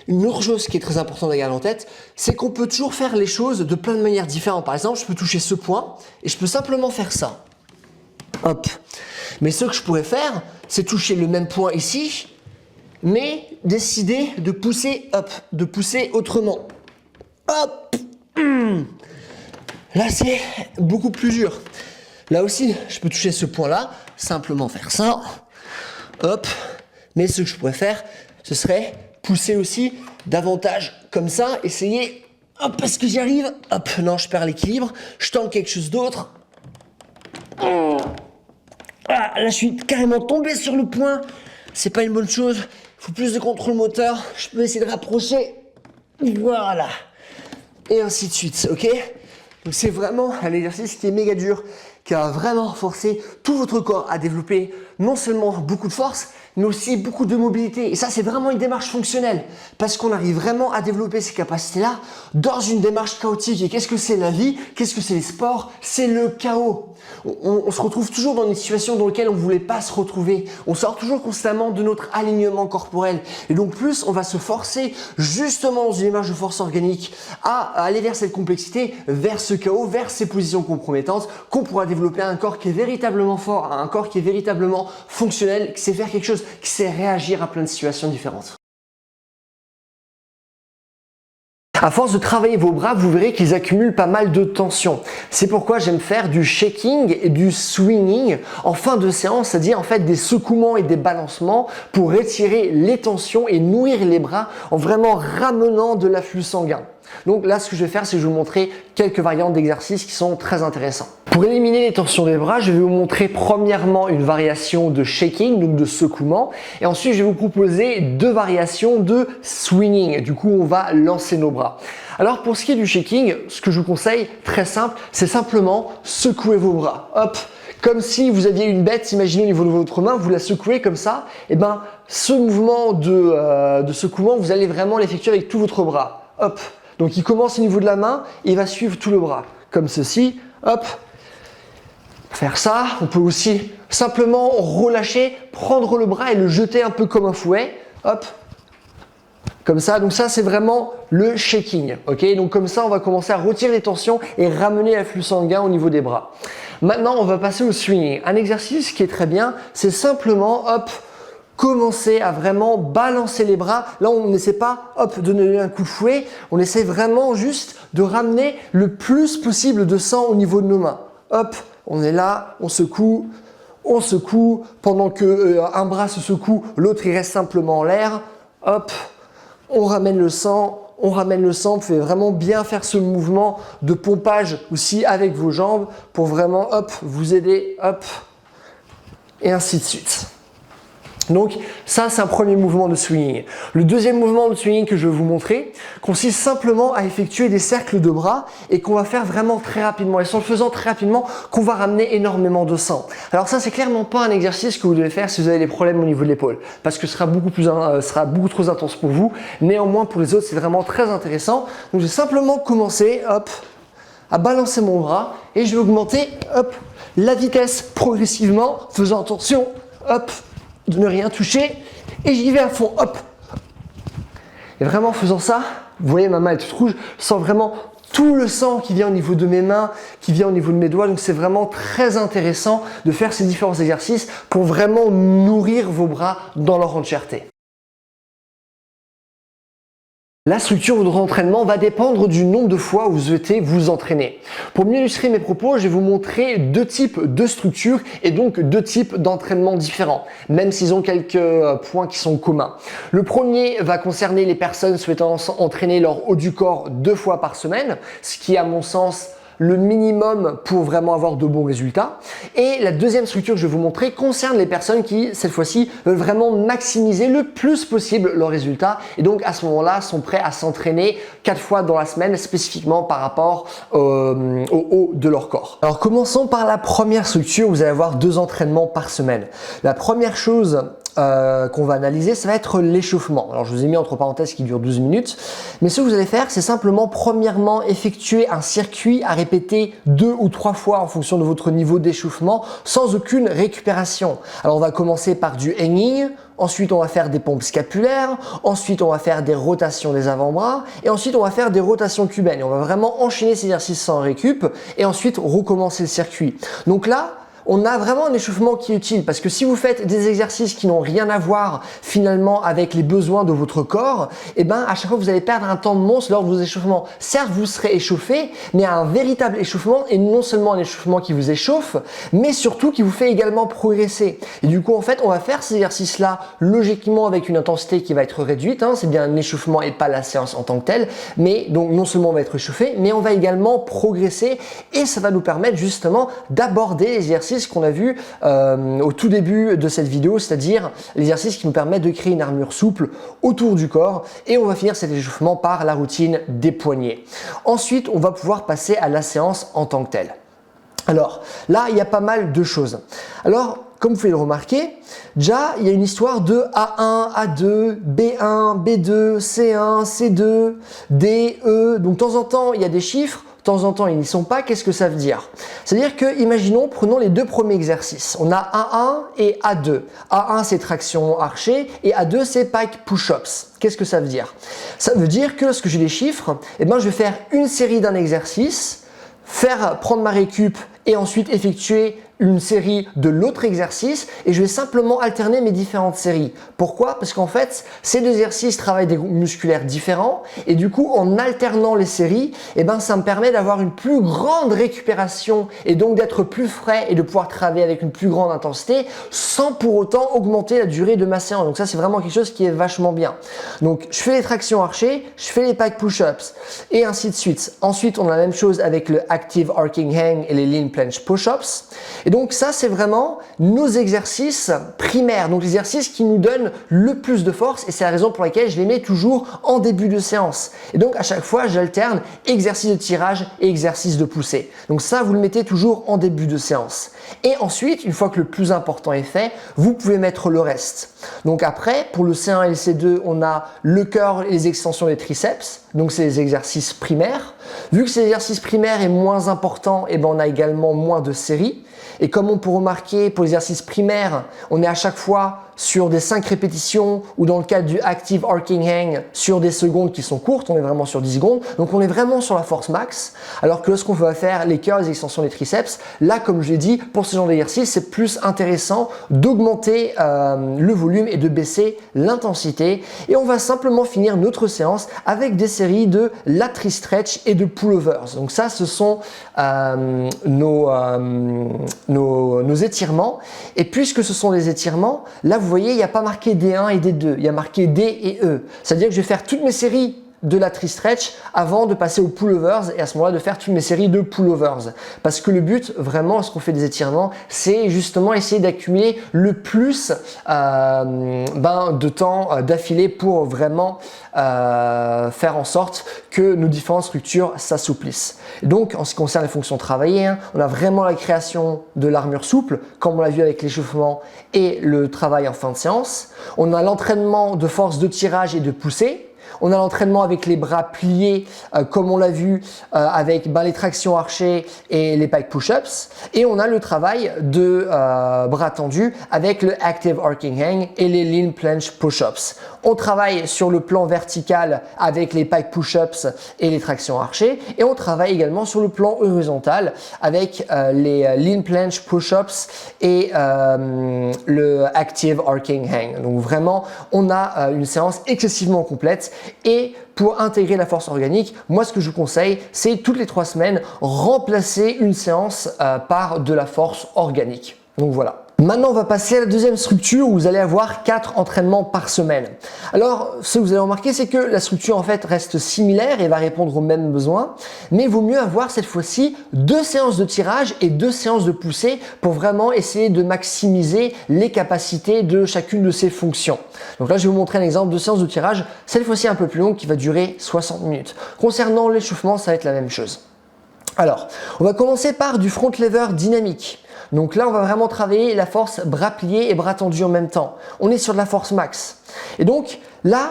une autre chose qui est très importante à garder en tête, c'est qu'on peut toujours faire les choses de plein de manières différentes. Par exemple, je peux toucher ce point et je peux simplement faire ça. Hop. Mais ce que je pourrais faire, c'est toucher le même point ici, mais décider de pousser, de pousser autrement. Hop. Là, c'est beaucoup plus dur. Là aussi, je peux toucher ce point-là, simplement faire ça. Hop. Mais ce que je pourrais faire, ce serait pousser aussi davantage comme ça, essayer. Hop, est-ce que j'y arrive? Hop, non, je perds l'équilibre. Je tente quelque chose d'autre. Ah, là, je suis carrément tombé sur le point. C'est pas une bonne chose. Il faut plus de contrôle moteur. Je peux essayer de rapprocher. Voilà. Et ainsi de suite, ok? Donc, c'est vraiment un exercice qui est méga dur, qui va vraiment forcer tout votre corps à développer non seulement beaucoup de force, mais aussi beaucoup de mobilité. Et ça, c'est vraiment une démarche fonctionnelle parce qu'on arrive vraiment à développer ces capacités-là dans une démarche chaotique. Et qu'est-ce que c'est la vie? Qu'est-ce que c'est les sports? C'est le chaos. On se retrouve toujours dans des situations dans lesquelles on ne voulait pas se retrouver. On sort toujours constamment de notre alignement corporel. Et donc plus on va se forcer justement dans une démarche de force organique à aller vers cette complexité, vers ce chaos, vers ces positions compromettantes, qu'on pourra développer un corps qui est véritablement fort, un corps qui est véritablement fonctionnel, qui sait faire quelque chose, qui sait réagir à plein de situations différentes. À force de travailler vos bras, vous verrez qu'ils accumulent pas mal de tension. C'est pourquoi j'aime faire du shaking et du swinging en fin de séance, c'est-à-dire en fait des secouements et des balancements pour retirer les tensions et nourrir les bras en vraiment ramenant de l'afflux sanguin. Donc là, ce que je vais faire, c'est que je vais vous montrer quelques variantes d'exercices qui sont très intéressants. Pour éliminer les tensions des bras, je vais vous montrer premièrement une variation de shaking, donc de secouement, et ensuite je vais vous proposer deux variations de swinging. Du coup, on va lancer nos bras. Alors pour ce qui est du shaking, ce que je vous conseille, très simple, c'est simplement secouer vos bras. Hop, comme si vous aviez une bête, imaginez au niveau de votre main, vous la secouez comme ça, et ben ce mouvement de secouement, vous allez vraiment l'effectuer avec tout votre bras. Hop. Donc il commence au niveau de la main et il va suivre tout le bras. Comme ceci, hop, faire ça. On peut aussi simplement relâcher, prendre le bras et le jeter un peu comme un fouet. Hop, comme ça. Donc ça, c'est vraiment le shaking. Ok, donc comme ça, on va commencer à retirer les tensions et ramener l'afflux sanguin au niveau des bras. Maintenant, on va passer au swinging. Un exercice qui est très bien, c'est simplement, hop, commencer à vraiment balancer les bras. Là, on n'essaie pas, hop, de donner un coup de fouet. On essaie vraiment juste de ramener le plus possible de sang au niveau de nos mains. Hop, on est là, on secoue, pendant que un bras se secoue, l'autre il reste simplement en l'air. Hop, on ramène le sang. Vous pouvez vraiment bien faire ce mouvement de pompage aussi avec vos jambes pour vraiment, hop, vous aider, hop, et ainsi de suite. Donc ça, c'est un premier mouvement de swinging. Le deuxième mouvement de swinging que je vais vous montrer consiste simplement à effectuer des cercles de bras et qu'on va faire vraiment très rapidement. Et c'est en le faisant très rapidement qu'on va ramener énormément de sang. Alors ça, c'est clairement pas un exercice que vous devez faire si vous avez des problèmes au niveau de l'épaule, parce que ce sera beaucoup trop intense pour vous. Néanmoins, pour les autres, c'est vraiment très intéressant. Donc je vais simplement commencer, hop, à balancer mon bras et je vais augmenter, hop, la vitesse progressivement, faisant attention, hop, de ne rien toucher et j'y vais à fond, hop. Et vraiment en faisant ça, vous voyez ma main est toute rouge, je sens vraiment tout le sang qui vient au niveau de mes mains, qui vient au niveau de mes doigts. Donc c'est vraiment très intéressant de faire ces différents exercices pour vraiment nourrir vos bras dans leur entièreté. La structure de votre entraînement va dépendre du nombre de fois où vous souhaitez vous entraîner. Pour mieux illustrer mes propos, je vais vous montrer deux types de structures et donc deux types d'entraînement différents, même s'ils ont quelques points qui sont communs. Le premier va concerner les personnes souhaitant entraîner leur haut du corps 2 fois par semaine, ce qui est à mon sens le minimum pour vraiment avoir de bons résultats. Et la deuxième structure que je vais vous montrer concerne les personnes qui, cette fois-ci, veulent vraiment maximiser le plus possible leurs résultats et donc à ce moment-là sont prêts à s'entraîner 4 fois dans la semaine spécifiquement par rapport au haut de leur corps. Alors commençons par la première structure, vous allez avoir 2 entraînements par semaine. La première chose qu'on va analyser, ça va être l'échauffement. Alors je vous ai mis entre parenthèses qui dure 12 minutes, mais ce que vous allez faire, c'est simplement premièrement effectuer un circuit à répéter 2 ou 3 fois en fonction de votre niveau d'échauffement sans aucune récupération. Alors on va commencer par du hanging, ensuite on va faire des pompes scapulaires, ensuite on va faire des rotations des avant-bras et ensuite on va faire des rotations cubaines. Et on va vraiment enchaîner ces exercices sans récup et ensuite recommencer le circuit. Donc là, on a vraiment un échauffement qui est utile parce que si vous faites des exercices qui n'ont rien à voir finalement avec les besoins de votre corps, et ben à chaque fois vous allez perdre un temps monstre lors de vos échauffements. Certes, vous serez échauffé, mais un véritable échauffement et non seulement un échauffement qui vous échauffe, mais surtout qui vous fait également progresser. Et du coup, en fait, on va faire ces exercices-là logiquement avec une intensité qui va être réduite. C'est bien un échauffement et pas la séance en tant que telle. Mais donc non seulement on va être échauffé, mais on va également progresser et ça va nous permettre justement d'aborder les exercices qu'on a vu au tout début de cette vidéo, c'est-à-dire l'exercice qui nous permet de créer une armure souple autour du corps et on va finir cet échauffement par la routine des poignets. Ensuite, on va pouvoir passer à la séance en tant que telle. Alors là, il y a pas mal de choses. Alors, comme vous pouvez le remarquer, déjà, il y a une histoire de A1, A2, B1, B2, C1, C2, D, E. Donc, de temps en temps, il y a des chiffres. De temps en temps, ils n'y sont pas. Qu'est-ce que ça veut dire? C'est-à-dire que, imaginons, prenons les deux premiers exercices. On a A1 et A2. A1, c'est traction archer et A2, c'est pike push-ups. Qu'est-ce que ça veut dire? Ça veut dire que lorsque j'ai les chiffres, eh ben, je vais faire une série d'un exercice, prendre ma récup et ensuite effectuer une série de l'autre exercice et je vais simplement alterner mes différentes séries. Pourquoi? Parce qu'en fait, ces deux exercices travaillent des groupes musculaires différents et du coup, en alternant les séries, eh ben, ça me permet d'avoir une plus grande récupération et donc d'être plus frais et de pouvoir travailler avec une plus grande intensité sans pour autant augmenter la durée de ma séance. Donc ça, c'est vraiment quelque chose qui est vachement bien. Donc, je fais les tractions archées, je fais les pike push-ups et ainsi de suite. Ensuite, on a la même chose avec le active arcing hang et les lean planche push-ups. Et donc ça, c'est vraiment nos exercices primaires, donc les exercices qui nous donnent le plus de force et c'est la raison pour laquelle je les mets toujours en début de séance. Et donc à chaque fois, j'alterne exercice de tirage et exercice de poussée. Donc ça, vous le mettez toujours en début de séance. Et ensuite, une fois que le plus important est fait, vous pouvez mettre le reste. Donc après, pour le C1 et le C2, on a le curl et les extensions des triceps. Donc c'est les exercices primaires. Vu que cet exercice primaire est moins important, eh ben on a également moins de séries. Et comme on peut remarquer, pour l'exercice primaire, on est à chaque fois sur des 5 répétitions ou dans le cadre du active arcing hang sur des secondes qui sont courtes, on est vraiment sur 10 secondes. Donc on est vraiment sur la force max. Alors que lorsqu'on va faire les curls, les extensions des triceps, là comme je l'ai dit, pour ce genre d'exercice, c'est plus intéressant d'augmenter le volume et de baisser l'intensité. Et on va simplement finir notre séance avec des séries de lateral stretch et de pullovers. Donc ça, ce sont nos étirements. Et puisque ce sont des étirements, là vous voyez, il n'y a pas marqué D1 et D2, il y a marqué D et E. C'est-à-dire que je vais faire toutes mes séries de lateral stretch avant de passer aux pullovers et à ce moment-là de faire toutes mes séries de pullovers. Parce que le but vraiment lorsqu'on fait des étirements, c'est justement essayer d'accumuler le plus de temps d'affilée pour vraiment faire en sorte que nos différentes structures s'assouplissent. Donc en ce qui concerne les fonctions travaillées, on a vraiment la création de l'armure souple, comme on l'a vu avec l'échauffement et le travail en fin de séance. On a l'entraînement de force de tirage et de poussée. On a l'entraînement avec les bras pliés, comme on l'a vu avec les tractions archées et les pike push-ups. Et on a le travail de bras tendus avec le active arcing hang et les lean planche push-ups. On travaille sur le plan vertical avec les pike push-ups et les tractions archées. Et on travaille également sur le plan horizontal avec les lean planche push-ups et le active arcing hang. Donc vraiment, on a une séance excessivement complète. Et pour intégrer la force organique, moi ce que je vous conseille, c'est toutes les 3 semaines, remplacer une séance par de la force organique. Donc voilà. Maintenant, on va passer à la deuxième structure où vous allez avoir 4 entraînements par semaine. Alors, ce que vous allez remarquer, c'est que la structure en fait reste similaire et va répondre aux mêmes besoins, mais il vaut mieux avoir cette fois-ci 2 séances de tirage et 2 séances de poussée pour vraiment essayer de maximiser les capacités de chacune de ces fonctions. Donc là, je vais vous montrer un exemple de séance de tirage, cette fois-ci un peu plus longue qui va durer 60 minutes. Concernant l'échauffement, ça va être la même chose. Alors, on va commencer par du front lever dynamique. Donc là, on va vraiment travailler la force bras pliés et bras tendus en même temps. On est sur de la force max. Et donc là,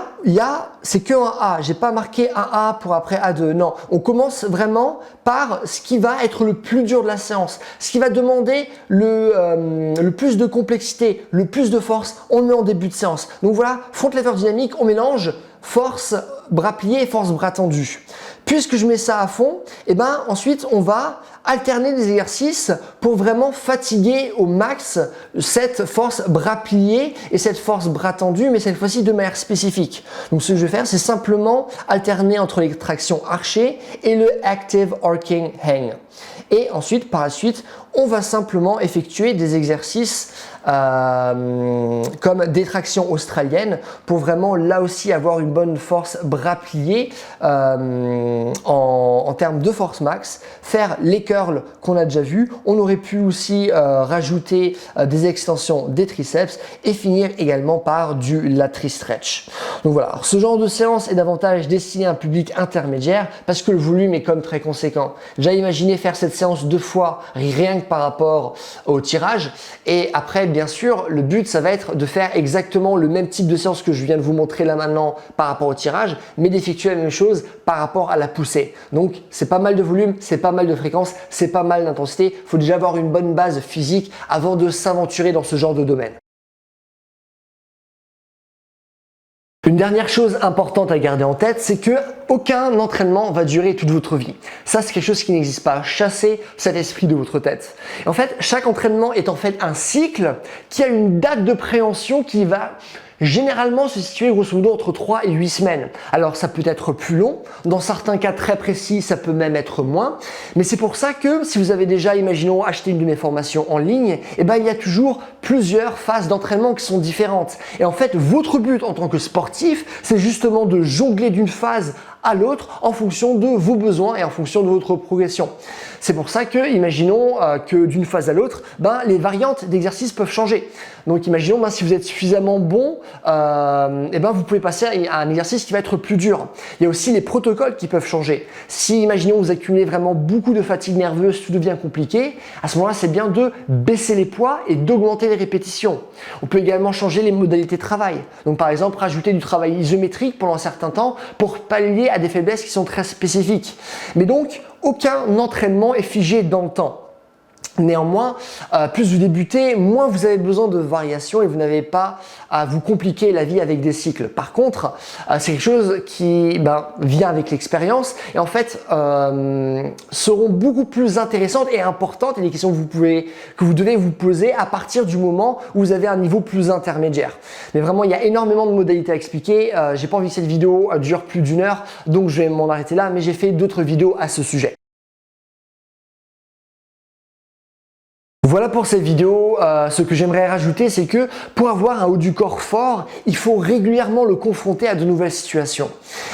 c'est que un A. J'ai pas marqué un A pour après A2. Non, on commence vraiment par ce qui va être le plus dur de la séance, ce qui va demander le plus de complexité, le plus de force. On le met en début de séance. Donc voilà, front lever dynamique, on mélange force bras pliés et force bras tendus. Puisque je mets ça à fond, et ensuite on va alterner des exercices pour vraiment fatiguer au max cette force bras pliés et cette force bras tendus, mais cette fois-ci de manière spécifique. Donc ce que je vais faire, c'est simplement alterner entre les tractions archées et le active arcing hang. Et ensuite, par la suite, on va simplement effectuer des exercices comme des tractions australiennes pour vraiment là aussi avoir une bonne force bras pliés en termes de force max, faire les curls qu'on a déjà vu. On aurait pu aussi rajouter des extensions des triceps et finir également par du lateral stretch. Donc voilà, alors, ce genre de séance est davantage destiné à un public intermédiaire parce que le volume est comme très conséquent. Déjà imaginez faire cette séance 2 fois rien que par rapport au tirage. Et après, bien sûr, le but, ça va être de faire exactement le même type de séance que je viens de vous montrer là maintenant par rapport au tirage, mais d'effectuer la même chose par rapport à la poussée. Donc, c'est pas mal de volume, c'est pas mal de fréquence, c'est pas mal d'intensité. Il faut déjà avoir une bonne base physique avant de s'aventurer dans ce genre de domaine. Une dernière chose importante à garder en tête, c'est que aucun entraînement va durer toute votre vie. Ça, c'est quelque chose qui n'existe pas. Chassez cet esprit de votre tête. Et en fait, chaque entraînement est en fait un cycle qui a une date de préhension qui va généralement se situer grosso modo entre 3 et 8 semaines. Alors ça peut être plus long, dans certains cas très précis, ça peut même être moins, mais c'est pour ça que si vous avez déjà, imaginons, acheté une de mes formations en ligne, eh ben, il y a toujours plusieurs phases d'entraînement qui sont différentes. Et en fait, votre but en tant que sportif, c'est justement de jongler d'une phase à l'autre en fonction de vos besoins et en fonction de votre progression. C'est pour ça que, imaginons que d'une phase à l'autre, les variantes d'exercices peuvent changer. Donc imaginons si vous êtes suffisamment bon, vous pouvez passer à un exercice qui va être plus dur. Il y a aussi les protocoles qui peuvent changer. Si, imaginons, vous accumulez vraiment beaucoup de fatigue nerveuse, tout devient compliqué, à ce moment-là, c'est bien de baisser les poids et d'augmenter les répétitions. On peut également changer les modalités de travail. Donc par exemple, rajouter du travail isométrique pendant un certain temps pour pallier à des faiblesses qui sont très spécifiques. Mais donc, aucun entraînement est figé dans le temps. Néanmoins, plus vous débutez, moins vous avez besoin de variations et vous n'avez pas à vous compliquer la vie avec des cycles. Par contre, c'est quelque chose qui vient avec l'expérience et en fait seront beaucoup plus intéressantes et importantes et des questions que vous devez vous poser à partir du moment où vous avez un niveau plus intermédiaire. Mais vraiment, il y a énormément de modalités à expliquer. J'ai pas envie que cette vidéo dure plus d'1 heure, donc je vais m'en arrêter là, mais j'ai fait d'autres vidéos à ce sujet. Voilà pour cette vidéo. Ce que j'aimerais rajouter, c'est que pour avoir un haut du corps fort, il faut régulièrement le confronter à de nouvelles situations.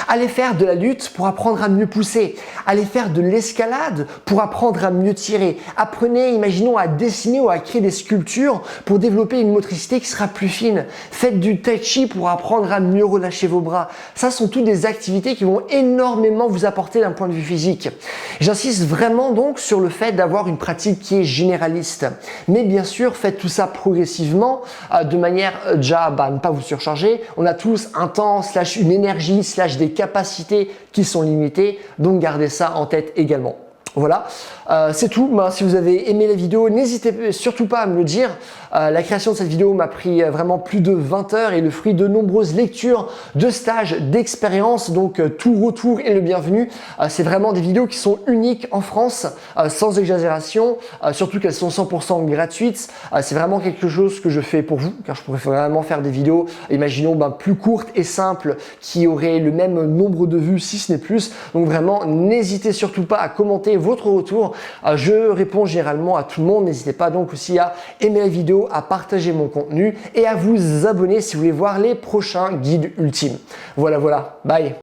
Allez faire de la lutte pour apprendre à mieux pousser. Allez faire de l'escalade pour apprendre à mieux tirer. Apprenez, imaginons, à dessiner ou à créer des sculptures pour développer une motricité qui sera plus fine. Faites du tai chi pour apprendre à mieux relâcher vos bras. Ça sont toutes des activités qui vont énormément vous apporter d'un point de vue physique. J'insiste vraiment donc sur le fait d'avoir une pratique qui est généraliste. Mais bien sûr, faites tout ça progressivement, de manière déjà à ne pas vous surcharger. On a tous un temps, une énergie, des capacités qui sont limitées, donc gardez ça en tête également. Voilà, c'est tout. Si vous avez aimé la vidéo, n'hésitez surtout pas à me le dire. La création de cette vidéo m'a pris vraiment plus de 20 heures et le fruit de nombreuses lectures, de stages, d'expériences. Donc tout retour est le bienvenu. C'est vraiment des vidéos qui sont uniques en France, sans exagération, surtout qu'elles sont 100% gratuites. C'est vraiment quelque chose que je fais pour vous, car je pourrais vraiment faire des vidéos, imaginons, plus courtes et simples, qui auraient le même nombre de vues, si ce n'est plus. Donc vraiment, n'hésitez surtout pas à commenter votre retour. Je réponds généralement à tout le monde. N'hésitez pas donc aussi à aimer la vidéo, à partager mon contenu et à vous abonner si vous voulez voir les prochains guides ultimes. Voilà, bye!